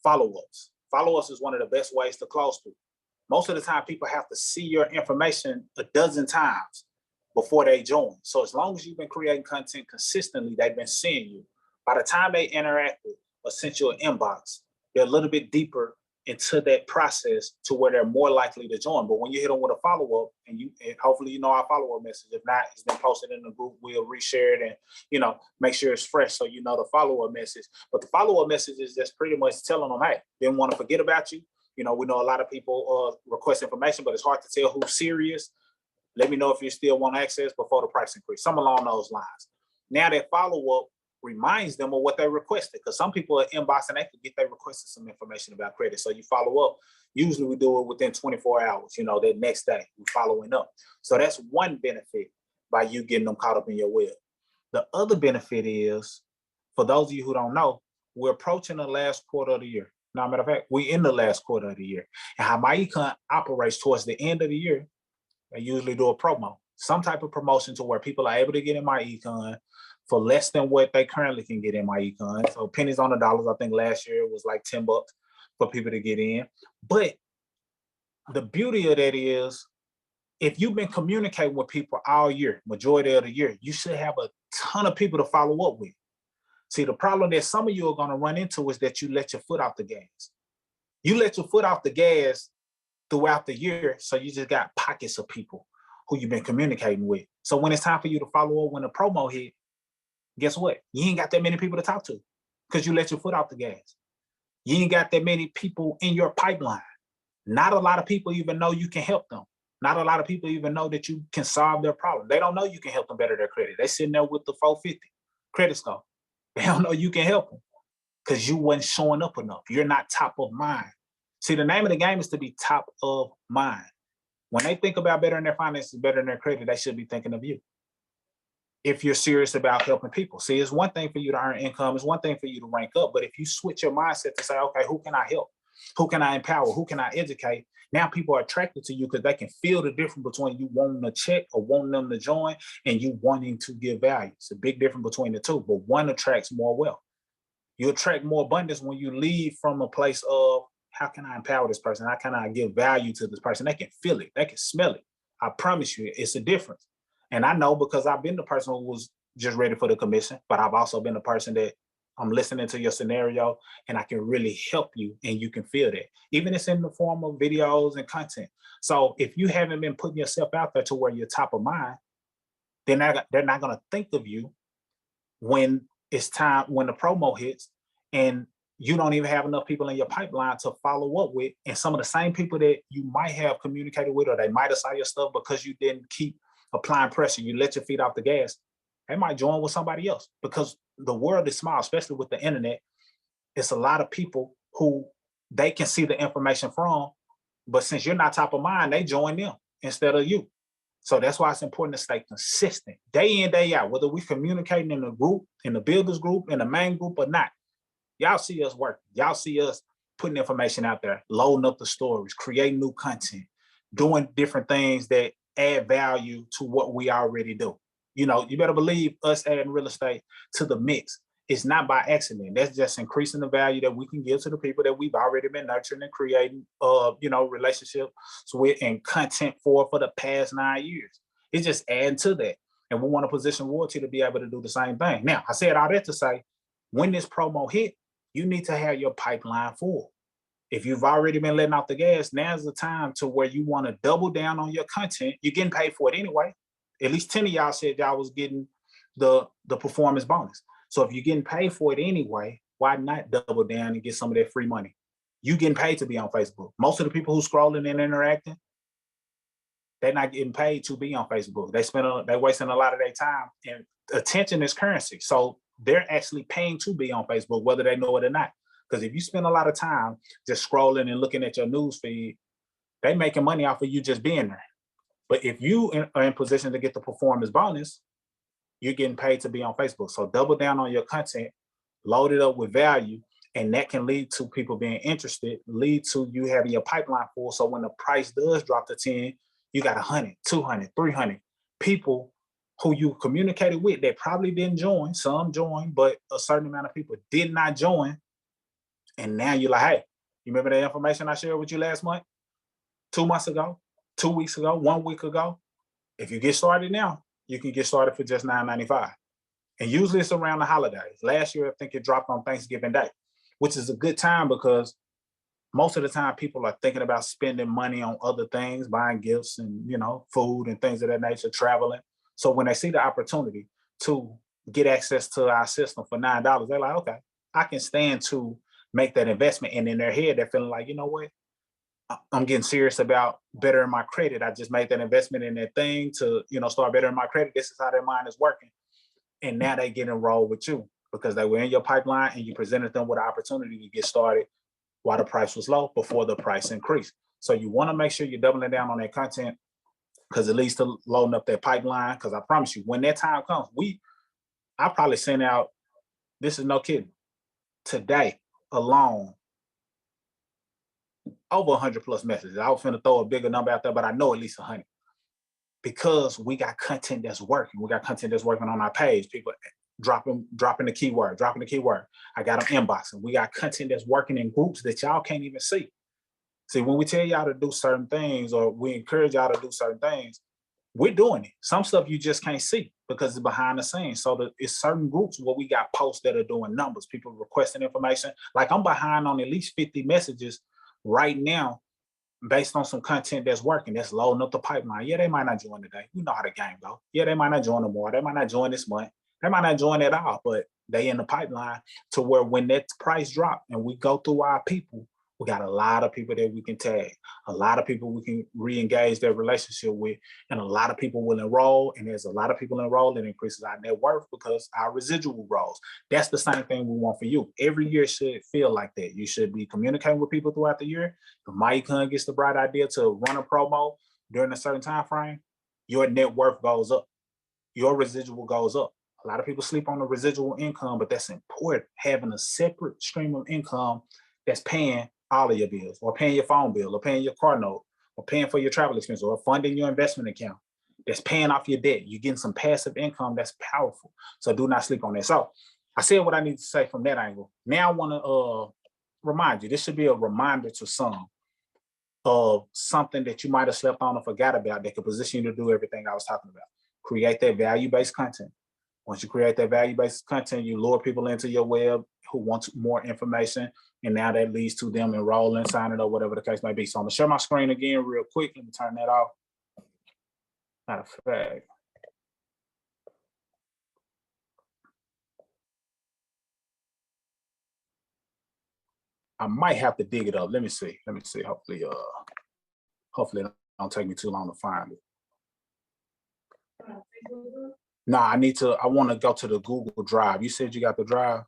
[SPEAKER 1] follow-ups. Follow-ups is one of the best ways to close people. Most of the time, people have to see your information a dozen times before they join. So as long as you've been creating content consistently, they've been seeing you. By the time they interacted or sent you an inbox, they're a little bit deeper into that process to where they're more likely to join. But when you hit them with a follow-up, and hopefully you know our follow-up message. If not, it's been posted in the group. We'll reshare it and make sure it's fresh so you know the follow-up message. But the follow-up message is just pretty much telling them, hey, didn't want to forget about you. We know a lot of people request information, but it's hard to tell who's serious. Let me know if you still want access before the price increase. Something along those lines. Now that follow-up reminds them of what they requested, because some people are inboxing, they forget they requested some information about credit. So you follow up. Usually we do it within 24 hours, that next day we're following up. So that's one benefit by you getting them caught up in your web. The other benefit is, for those of you who don't know, we're approaching the last quarter of the year. Now, matter of fact, we're in the last quarter of the year. And how MyEcon operates towards the end of the year, they usually do a promo, some type of promotion to where people are able to get in MyEcon for less than what they currently can get in MyEcon. So pennies on the dollars. I think last year it was like $10 for people to get in. But the beauty of that is, if you've been communicating with people all year, majority of the year, you should have a ton of people to follow up with. See, the problem that some of you are going to run into is that you let your foot off the gas. You let your foot off the gas throughout the year, so you just got pockets of people who you've been communicating with. So when it's time for you to follow up when the promo hit, guess what? You ain't got that many people to talk to because you let your foot off the gas. You ain't got that many people in your pipeline. Not a lot of people even know you can help them. Not a lot of people even know that you can solve their problem. They don't know you can help them better their credit. They sitting there with the 450 credit score. They don't know you can help them because you wasn't showing up enough. You're not top of mind. See, the name of the game is to be top of mind. When they think about bettering their finances, bettering their credit, they should be thinking of you. If you're serious about helping people. See, it's one thing for you to earn income. It's one thing for you to rank up. But if you switch your mindset to say, okay, who can I help? Who can I empower? Who can I educate? Now people are attracted to you because they can feel the difference between you wanting to check or wanting them to join and you wanting to give value. It's a big difference between the two, but one attracts more wealth. You attract more abundance when you leave from a place of, how can I empower this person? How can I give value to this person? They can feel it. They can smell it. I promise you, it's a difference. And I know because I've been the person who was just ready for the commission, but I've also been the person that I'm listening to your scenario and I can really help you and you can feel that. Even it's in the form of videos and content. So if you haven't been putting yourself out there to where you're top of mind, then they're not going to think of you when it's time, when the promo hits and you don't even have enough people in your pipeline to follow up with. And some of the same people that you might have communicated with, or they might have saw your stuff because you didn't keep applying pressure, you let your feet off the gas, they might join with somebody else because the world is small, especially with the internet. It's a lot of people who they can see the information from, but since you're not top of mind, they join them instead of you. So that's why it's important to stay consistent day in, day out, whether we're communicating in the group, in the builders group, in the main group or not. Y'all see us working. Y'all see us putting information out there, loading up the stories, creating new content, doing different things that add value to what we already do. You know, you better believe us adding real estate to the mix. It's not by accident. That's just increasing the value that we can give to the people that we've already been nurturing and creating, relationships with and content for the past 9 years. It's just adding to that. And we want to position royalty to be able to do the same thing. Now, I said all that to say, when this promo hit, you need to have your pipeline full. If you've already been letting off the gas, now's the time to where you want to double down on your content. You're getting paid for it anyway. At least 10 of y'all said y'all was getting the performance bonus. So if you're getting paid for it anyway, why not double down and get some of that free money? You getting paid to be on Facebook. Most of the people who scrolling and interacting, they're not getting paid to be on Facebook. They're wasting a lot of their time, and attention is currency. So they're actually paying to be on Facebook, whether they know it or not. Because if you spend a lot of time just scrolling and looking at your news feed, they making money off of you just being there. But if you are in position to get the performance bonus, you're getting paid to be on Facebook. So double down on your content, load it up with value, and that can lead to people being interested, lead to you having your pipeline full. So when the price does drop to 10, you got 100, 200, 300 people who you communicated with that probably didn't join. Some joined, but a certain amount of people did not join. And now you're like, hey, you remember the information I shared with you last month, 2 months ago, 2 weeks ago, 1 week ago? If you get started now, you can get started for just $9.95. And usually it's around the holidays. Last year, I think it dropped on Thanksgiving Day, which is a good time because most of the time people are thinking about spending money on other things, buying gifts and, food and things of that nature, traveling. So when they see the opportunity to get access to our system for $9, they're like, okay, I can stand to make that investment. And in their head, they're feeling like, you know what? I'm getting serious about bettering my credit. I just made that investment in that thing to, start bettering my credit. This is how their mind is working. And now they get enrolled with you because they were in your pipeline and you presented them with an opportunity to get started while the price was low before the price increased. So you want to make sure you're doubling down on that content because it leads to loading up that pipeline. Because I promise you, when that time comes, I probably send out, this is no kidding, today alone, over 100 plus messages. I was finna throw a bigger number out there, but I know at least 100 because we got content that's working. We got content that's working on our page. People dropping the keyword. I got them inboxing. We got content that's working in groups that y'all can't even see. See, when we tell y'all to do certain things or we encourage y'all to do certain things, we're doing it. Some stuff you just can't see because it's behind the scenes. So it's certain groups where we got posts that are doing numbers, people requesting information. Like I'm behind on at least 50 messages right now based on some content that's working, that's loading up the pipeline. Yeah, they might not join today. You know how the game go. Yeah, they might not join tomorrow. They might not join this month. They might not join at all, but they in the pipeline to where when that price drop and we go through our people, we got a lot of people that we can tag, a lot of people we can re-engage their relationship with, and a lot of people will enroll. And there's a lot of people enrolled, it increases our net worth because our residual grows. That's the same thing we want for you. Every year should feel like that. You should be communicating with people throughout the year. If MyEcon gets the bright idea to run a promo during a certain time frame, your net worth goes up. Your residual goes up. A lot of people sleep on the residual income, but that's important. Having a separate stream of income that's paying all of your bills, or paying your phone bill, or paying your car note, or paying for your travel expense, or funding your investment account, that's paying off your debt. You're getting some passive income that's powerful. So do not sleep on that. So I said what I need to say from that angle. Now I want to remind you, this should be a reminder to some of something that you might have slept on or forgot about that could position you to do everything I was talking about. Create that value-based content. Once you create that value-based content, you lure people into your web who want more information, and now that leads to them enrolling, signing up, whatever the case may be. So I'm gonna share my screen again real quick. Let me turn that off. Matter of fact, I might have to dig it up. Let me see. Hopefully it don't take me too long to find it. No, I want to go to the Google Drive. You said you got the Drive?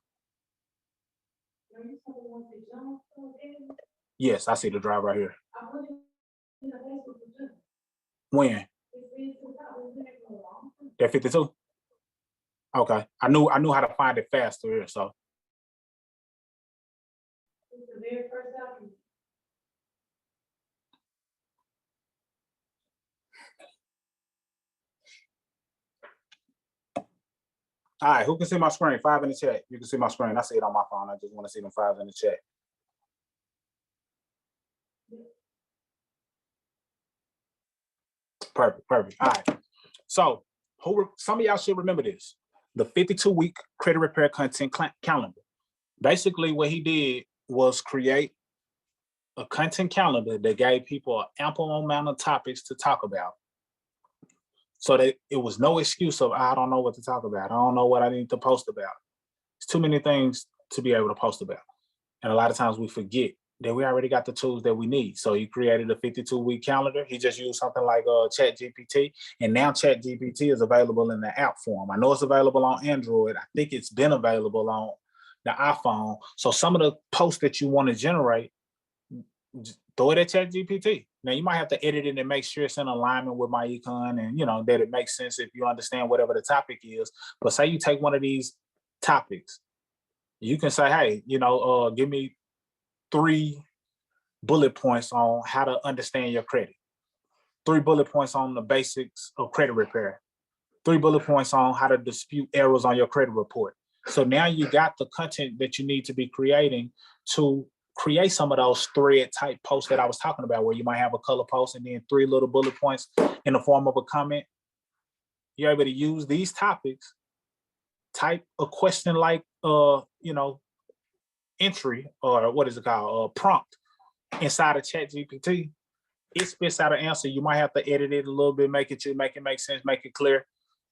[SPEAKER 1] Yes, I see the Drive right here. When? That 52? Okay. I knew how to find it faster here, so. All right, who can see my screen? 5 in the chat. You can see my screen. I see it on my phone. I just want to see them 5s in the chat. Perfect. All right. So some of y'all should remember this. The 52-week credit repair content calendar. Basically, what he did was create a content calendar that gave people an ample amount of topics to talk about. So that it was no excuse of, I don't know what to talk about. I don't know what I need to post about. It's too many things to be able to post about. And a lot of times we forget that we already got the tools that we need. So he created a 52-week calendar. He just used something like ChatGPT. And now ChatGPT is available in the app form. I know it's available on Android. I think it's been available on the iPhone. So some of the posts that you want to generate, throw it at ChatGPT. Now you might have to edit it and make sure it's in alignment with MyEcon and that it makes sense if you understand whatever the topic is. But say you take one of these topics, you can say, hey, give me 3 bullet points on how to understand your credit, 3 bullet points on the basics of credit repair, 3 bullet points on how to dispute errors on your credit report. So now you got the content that you need to be creating to create some of those thread type posts that I was talking about, where you might have a color post and then 3 little bullet points in the form of a comment. You're able to use these topics, type a question like, entry, or what is it called, prompt inside of ChatGPT. It spits out an answer. You might have to edit it a little bit, make it make sense, make it clear,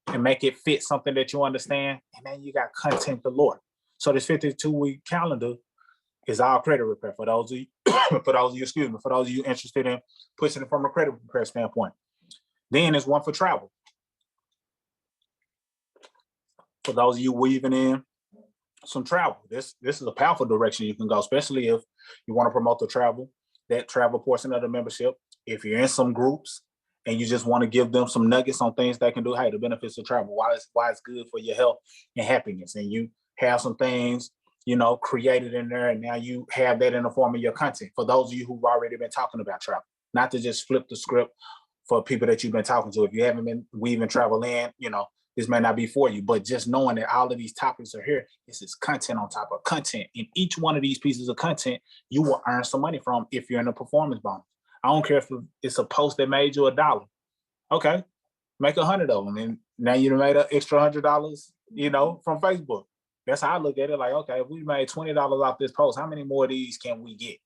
[SPEAKER 1] and make it fit something that you understand. And then you got content galore. So this 52-week calendar is all credit repair for those of you, for those of you interested in pushing it from a credit repair standpoint. Then there's one for travel. For those of you weaving in some travel, this is a powerful direction you can go, especially if you want to promote the travel, that travel portion of the membership. If you're in some groups and you just want to give them some nuggets on things they can do, hey, the benefits of travel, why it's good for your health and happiness, and you have some things created in there, and now you have that in the form of your content. For those of you who've already been talking about travel, not to just flip the script for people that you've been talking to. If you haven't been weaving travel in, this may not be for you, but just knowing that all of these topics are here, this is content on top of content. In each one of these pieces of content, you will earn some money from if you're in a performance bonus. I don't care if it's a post that made you $1. Okay, make 100 of them, and now you made an extra $100, from Facebook. That's how I look at it. Like, okay, if we made $20 off this post, how many more of these can we get?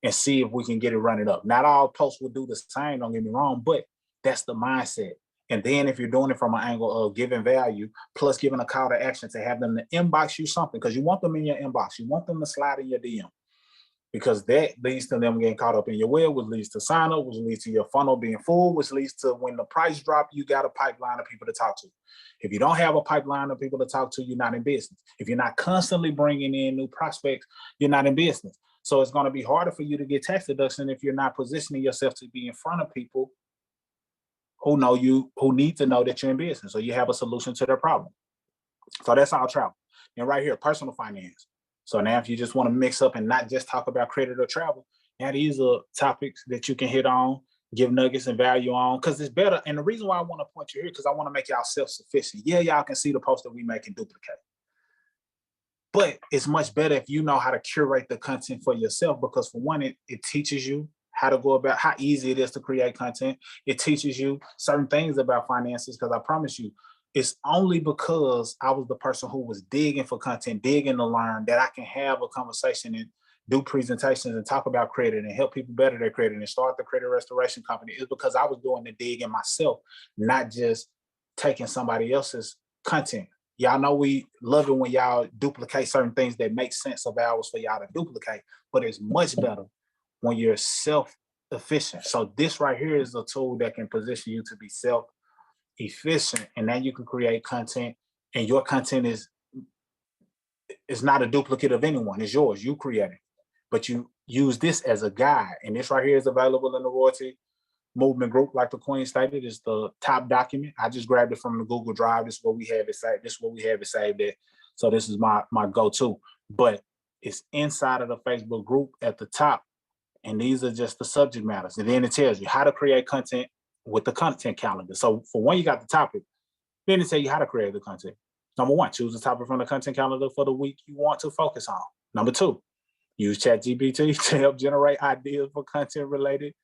[SPEAKER 1] And see if we can get it running up. Not all posts will do the same, don't get me wrong, but that's the mindset. And then if you're doing it from an angle of giving value, plus giving a call to action to have them to inbox you something, because you want them in your inbox. You want them to slide in your DM, because that leads to them getting caught up in your web, which leads to sign up, which leads to your funnel being full, which leads to when the price drop, you got a pipeline of people to talk to. If you don't have a pipeline of people to talk to, you're not in business. If you're not constantly bringing in new prospects, you're not in business. So it's going to be harder for you to get tax deduction if you're not positioning yourself to be in front of people who know you, who need to know that you're in business. So you have a solution to their problem. So that's all travel. And right here, personal finance. So now if you just want to mix up and not just talk about credit or travel, now these are topics that you can hit on, give nuggets and value on, because it's better. And the reason why I want to point you here, because I want to make y'all self-sufficient. Yeah, y'all can see the post that we make and duplicate. But it's much better if you know how to curate the content for yourself, because for one, it teaches you how to go about how easy it is to create content. It teaches you certain things about finances, because I promise you, it's only because I was the person who was digging for content, digging to learn, that I can have a conversation and do presentations and talk about credit and help people better their credit and start the credit restoration company. It's because I was doing the digging myself, not just taking somebody else's content. Y'all know we love it when y'all duplicate certain things that make sense of ours for y'all to duplicate, but it's much better when you're self-efficient. So this right here is a tool that can position you to be self-efficient, and then you can create content, and your content is not a duplicate of anyone. It's yours. You create it, but you use this as a guide, and this right here is available in the royalty movement group. Like the Queen stated, is the top document. I just grabbed it from the Google Drive. This is what we have it saved. This is what we have it saved at. So this is my go-to, but it's inside of the Facebook group at the top. And these are just the subject matters. And then it tells you how to create content with the content calendar. So for one, you got the topic. Then it tells you how to create the content. Number one, choose a topic from the content calendar for the week you want to focus on. Number two, use ChatGPT to help generate ideas for content related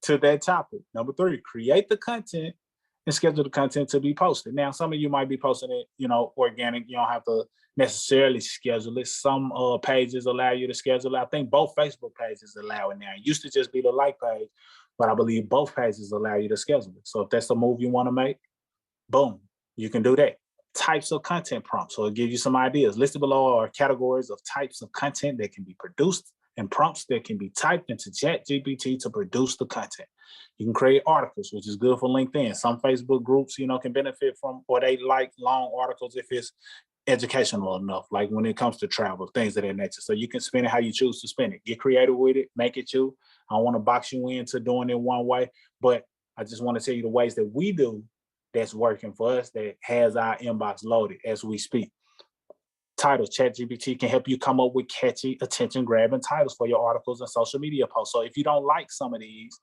[SPEAKER 1] to that topic. Number three, create the content and schedule the content to be posted. Now, some of you might be posting it, organic. You don't have to necessarily schedule it. Some pages allow you to schedule it. I think both Facebook pages allow it now. It used to just be the like page, but I believe both pages allow you to schedule it. So if that's the move you want to make, boom, you can do that. Types of content prompts. So it'll give you some ideas. Listed below are categories of types of content that can be produced and prompts that can be typed into ChatGPT to produce the content. You can create articles, which is good for LinkedIn. Some Facebook groups, can benefit from, or they like long articles if it's educational enough, like when it comes to travel, things of that nature. So you can spend it how you choose to spend it. Get creative with it, make it you. I don't want to box you into doing it one way, but I just want to tell you the ways that we do that's working for us, that has our inbox loaded as we speak. Titles. ChatGPT can help you come up with catchy, attention-grabbing titles for your articles and social media posts. So if you don't like some of these,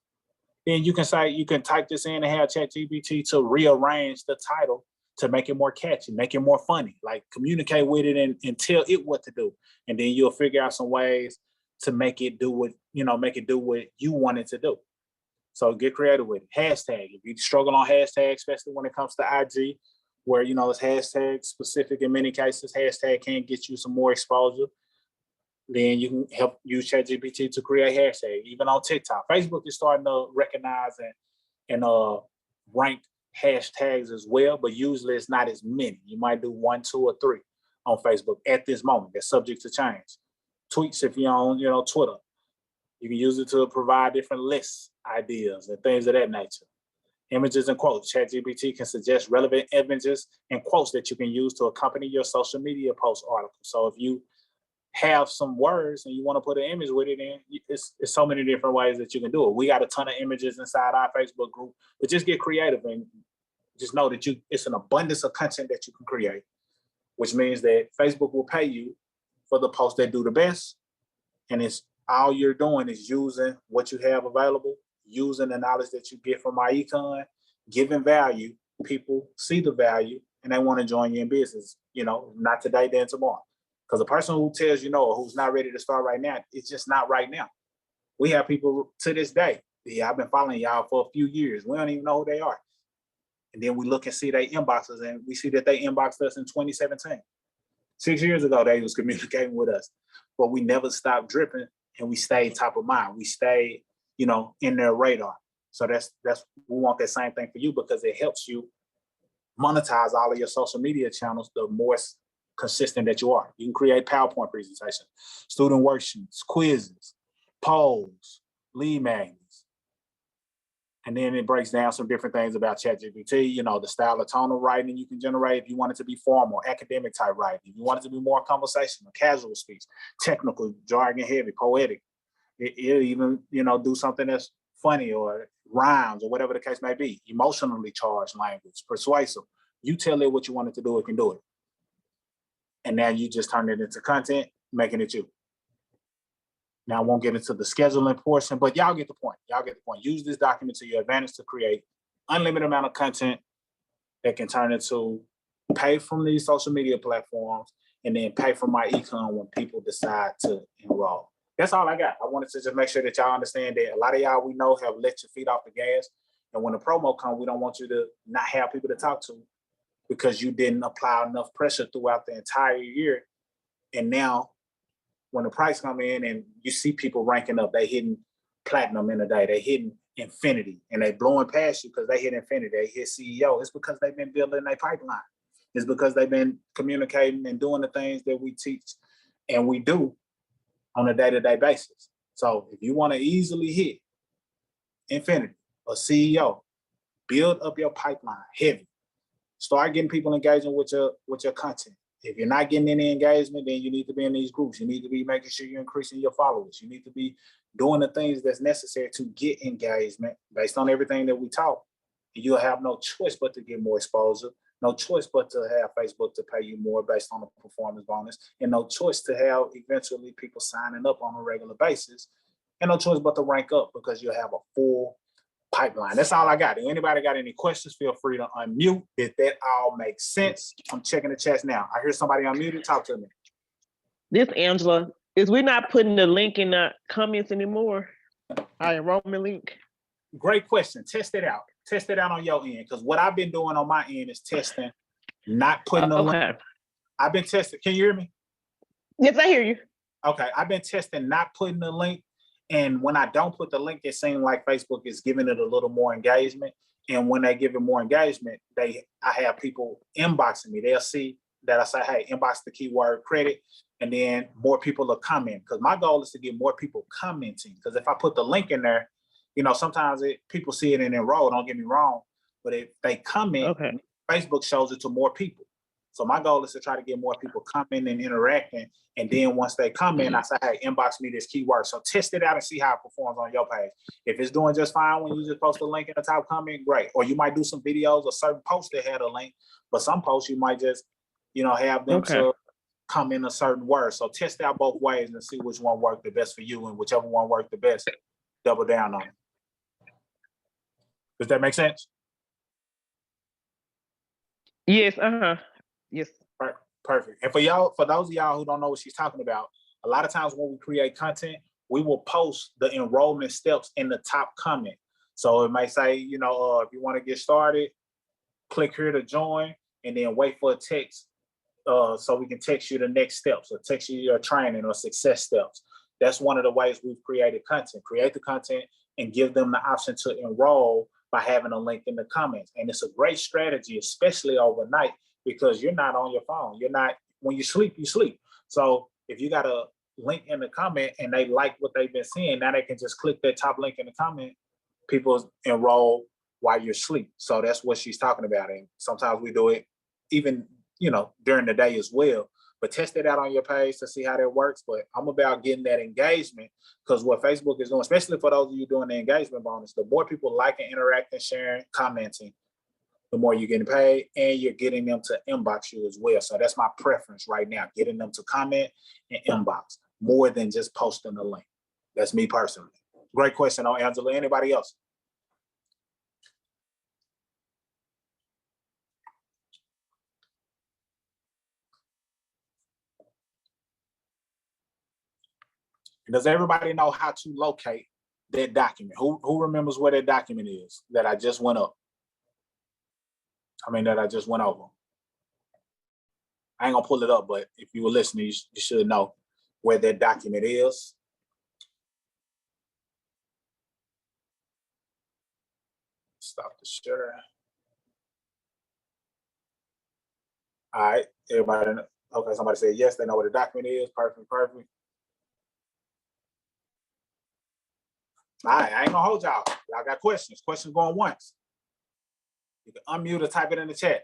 [SPEAKER 1] then you can type this in and have ChatGPT to rearrange the title to make it more catchy, make it more funny, like communicate with it and tell it what to do. And then you'll figure out some ways to make it do what you want it to do. So get creative with it. Hashtag. If you struggle on hashtags, especially when it comes to IG, where it's hashtag specific in many cases, hashtag can get you some more exposure. Then you can help use ChatGPT to create hashtags. Even on TikTok, Facebook is starting to recognize and rank hashtags as well, but usually it's not as many. You might do 1, 2, or 3 on Facebook at this moment. That's subject to change. Tweets, if you're on Twitter, you can use it to provide different lists, ideas, and things of that nature. Images and quotes. ChatGPT can suggest relevant images and quotes that you can use to accompany your social media post article. So if you have some words and you want to put an image with it in, it's so many different ways that you can do it. We got a ton of images inside our Facebook group, but just get creative and just know that it's an abundance of content that you can create, which means that Facebook will pay you for the posts that do the best. And it's all you're doing is using what you have available, using the knowledge that you get from MyEcon, giving value. People see the value and they want to join you in business, not today, then tomorrow. Because a person who tells or who's not ready to start right now, it's just not right now. We have people to this day. Yeah, I've been following y'all for a few years. We don't even know who they are. And then we look and see their inboxes, and we see that they inboxed us in 2017. 6 years ago, they was communicating with us, but we never stopped dripping, and we stayed top of mind. We stayed, in their radar. So that's we want that same thing for you, because it helps you monetize all of your social media channels the more consistent that you are. You can create PowerPoint presentations, student worksheets, quizzes, polls, lead magnets. And then it breaks down some different things about ChatGPT, the style of tone of writing you can generate if you want it to be formal, academic type writing. If you want it to be more conversational, casual speech, technical, jargon heavy, poetic. It'll even, do something that's funny or rhymes or whatever the case may be. Emotionally charged language, persuasive. You tell it what you want it to do, it can do it. And now you just turn it into content, making it you. Now, I won't get into the scheduling portion, but y'all get the point. Use this document to your advantage to create unlimited amount of content that can turn into pay from these social media platforms and then pay for MyEcon when people decide to enroll. That's all I got. I wanted to just make sure that y'all understand that a lot of y'all we know have let your feet off the gas. And when the promo comes, we don't want you to not have people to talk to because you didn't apply enough pressure throughout the entire year. And now, when the price come in and you see people ranking up, they hitting platinum in a day, they hitting infinity, and they blowing past you because they hit infinity, they hit CEO. It's because they've been building their pipeline. It's because they've been communicating and doing the things that we teach and we do on a day-to-day basis. So if you want to easily hit infinity, a CEO, build up your pipeline heavy. Start getting people engaging with your content. If you're not getting any engagement, then you need to be in these groups. You need to be making sure you're increasing your followers. You need to be doing the things that's necessary to get engagement based on everything that we taught. You'll have no choice but to get more exposure, no choice but to have Facebook to pay you more based on the performance bonus, and no choice to have eventually people signing up on a regular basis, and no choice but to rank up because you'll have a full pipeline. That's all I got. If anybody got any questions, feel free to unmute. If that all makes sense, I'm checking the chats now. I hear somebody unmuted. Talk to me.
[SPEAKER 3] This Angela, is we not putting the link in the comments anymore? Our enrollment link.
[SPEAKER 1] Great question. Test it out. Test it out on your end, because what I've been doing on my end is testing, not putting the link.
[SPEAKER 3] Okay.
[SPEAKER 1] I've been testing. Can you hear me?
[SPEAKER 3] Yes, I hear you.
[SPEAKER 1] Okay. I've been testing, not putting the link. And when I don't put the link, it seems like Facebook is giving it a little more engagement. And when they give it more engagement, I have people inboxing me. They'll see that I say, hey, inbox the keyword credit, and then more people will comment. Because my goal is to get more people commenting. Because if I put the link in there, sometimes people see it and enroll, don't get me wrong. But if they comment,
[SPEAKER 3] Okay.
[SPEAKER 1] Facebook shows it to more people. So my goal is to try to get more people commenting and interacting. And then once they come in, I say, hey, inbox me this keyword. So test it out and see how it performs on your page. If it's doing just fine when you just post a link in the top comment, great. Or you might do some videos or certain posts that had a link, but some posts you might just, have them to come in a certain word. So test out both ways and see which one worked the best for you, and whichever one worked the best, double down on it. Does that make sense?
[SPEAKER 3] Yes, yes.
[SPEAKER 1] Perfect. And for those of y'all who don't know what she's talking about, a lot of times when we create content, we will post the enrollment steps in the top comment. So it might say, if you want to get started, click here to join, and then wait for a text so we can text you the next steps, or text you your training or success steps. That's one of the ways we've created content. Create the content and give them the option to enroll by having a link in the comments. And it's a great strategy, especially overnight, because you're not on your phone. When you sleep, you sleep. So if you got a link in the comment and they like what they've been seeing, now they can just click that top link in the comment. People enroll while you're asleep. So that's what she's talking about. And sometimes we do it even, during the day as well. But test it out on your page to see how that works. But I'm about getting that engagement, because what Facebook is doing, especially for those of you doing the engagement bonus, the more people liking, interacting, sharing, commenting, the more you're getting paid, and you're getting them to inbox you as well. So that's my preference right now, getting them to comment and inbox more than just posting the link. That's me personally. Great question on Angela. Anybody else? Does everybody know how to locate that document? Who remembers where that document is that I just went up? That I just went over. I ain't gonna pull it up, but if you were listening, you should know where that document is. Stop the share. All right, everybody. Okay, somebody said yes, they know what the document is. Perfect. All right, I ain't gonna hold y'all. Y'all got questions. Questions going once. You can unmute or type it in the chat.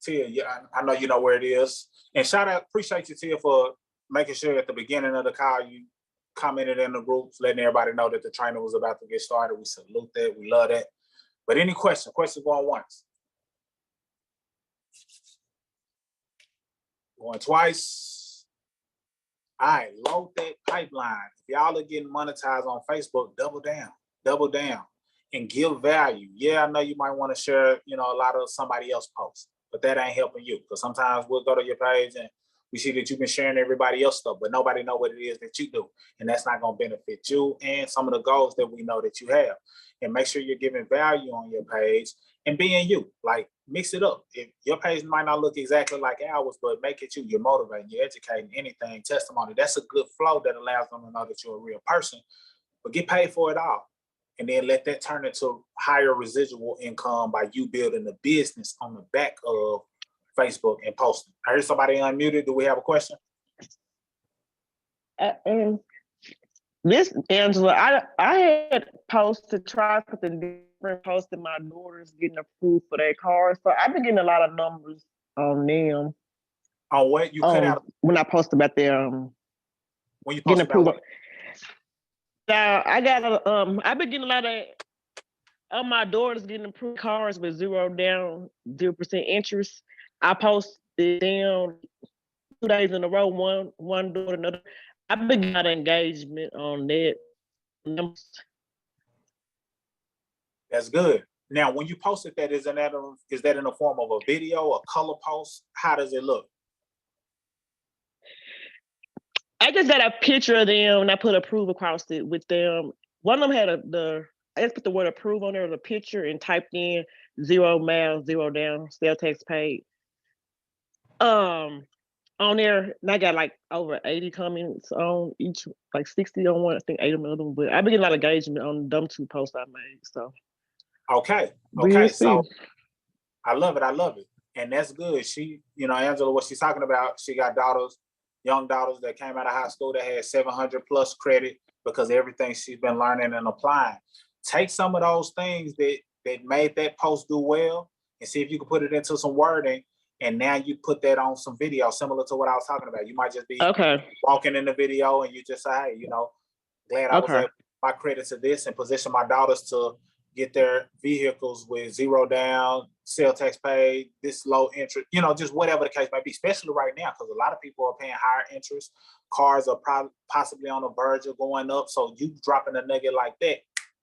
[SPEAKER 1] Tia, yeah, I know you know where it is. And appreciate you, Tia, for making sure at the beginning of the call you commented in the groups, letting everybody know that the training was about to get started. We salute that. We love that. But any questions going once. Going twice. All right, load that pipeline. If y'all are getting monetized on Facebook, double down, and give value. Yeah, I know you might want to share, a lot of somebody else's posts, but that ain't helping you, because sometimes we'll go to your page and we see that you've been sharing everybody else's stuff, but nobody know what it is that you do, and that's not going to benefit you and some of the goals that we know that you have. And make sure you're giving value on your page and being you. Like, mix it up. If your page might not look exactly like ours, but make it you. You're motivating, you're educating, anything, testimony. That's a good flow that allows them to know that you're a real person. But get paid for it all. And then let that turn into higher residual income by you building a business on the back of Facebook and posting. I heard somebody unmuted. Do we have a question?
[SPEAKER 3] And this, Angela, I had posted, tried something different, posted my daughters getting approved for their cars. So I've been getting a lot of numbers on them.
[SPEAKER 1] On what? You cut out
[SPEAKER 3] when I post about their
[SPEAKER 1] when you
[SPEAKER 3] getting
[SPEAKER 1] post about
[SPEAKER 3] approved. Now I got I've been getting a lot of my daughters getting approved cars with 0 down, 0% interest. I posted them 2 days in a row, one daughter, another. I've been getting engagement on that.
[SPEAKER 1] That's good. Now, when you posted that, is that in the form of a video, a color post? How does it look?
[SPEAKER 3] I just got a picture of them and I put approve across it with them. One of them had I just put the word approve on there, the picture, and typed in 0 miles, 0 down, sales tax paid. On there, and I got like over 80 comments on each, like 60 on one, I think 8 on the other one. But I've been getting a lot of engagement on them 2 posts I made. So
[SPEAKER 1] okay. So I love it. And that's good. She, Angela, what she's talking about, she got daughters, young daughters that came out of high school that had 700 plus credit because of everything she's been learning and applying. Take some of those things that made that post do well and see if you can put it into some wording. And now you put that on some video similar to what I was talking about. You might just be walking in the video and you just say, hey, glad I was able to my credit to this and position my daughters to get their vehicles with 0 down, sales tax paid, this low interest, just whatever the case might be, especially right now, because a lot of people are paying higher interest. Cars are possibly on the verge of going up. So you dropping a nugget like that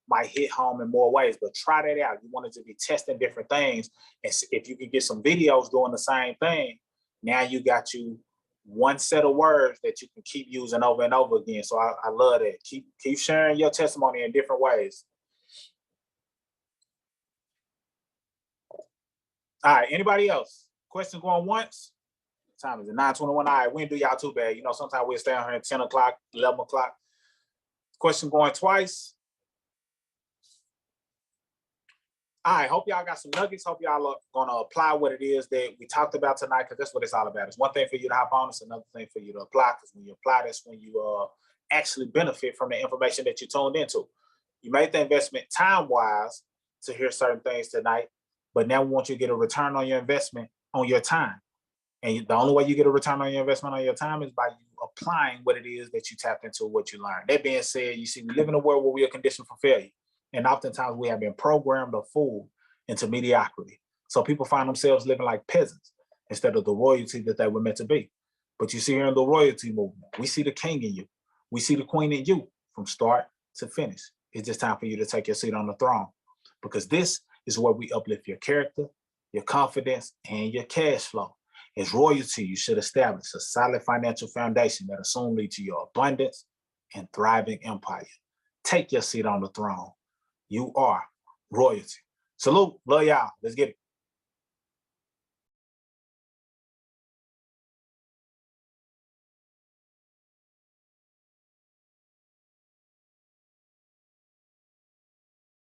[SPEAKER 1] might hit home in more ways, but try that out. You wanted to be testing different things. And if you can get some videos doing the same thing, now you got you one set of words that you can keep using over and over again. So I love that. Keep sharing your testimony in different ways. All right, anybody else? Question going once? What time is it? 9:21. All right, we didn't do y'all too bad. Sometimes we'll stay on here at 10 o'clock, 11 o'clock. Question going twice. All right, hope y'all got some nuggets. Hope y'all are going to apply what it is that we talked about tonight, because that's what it's all about. It's one thing for you to hop on, it's another thing for you to apply, because when you apply, that's when you actually benefit from the information that you tuned into. You made the investment time-wise to hear certain things tonight, but now we want you to get a return on your investment on your time. And the only way you get a return on your investment on your time is by you applying what it is that you tapped into, what you learned. That being said, you see, we live in a world where we are conditioned for failure. And oftentimes we have been programmed or fooled into mediocrity. So people find themselves living like peasants instead of the royalty that they were meant to be. But you see here in the royalty movement, we see the king in you. We see the queen in you from start to finish. It's just time for you to take your seat on the throne, because this is where we uplift your character, your confidence, and your cash flow. As royalty, you should establish a solid financial foundation that will soon lead to your abundance and thriving empire. Take your seat on the throne. You are royalty. Salute. Love y'all. Let's get it.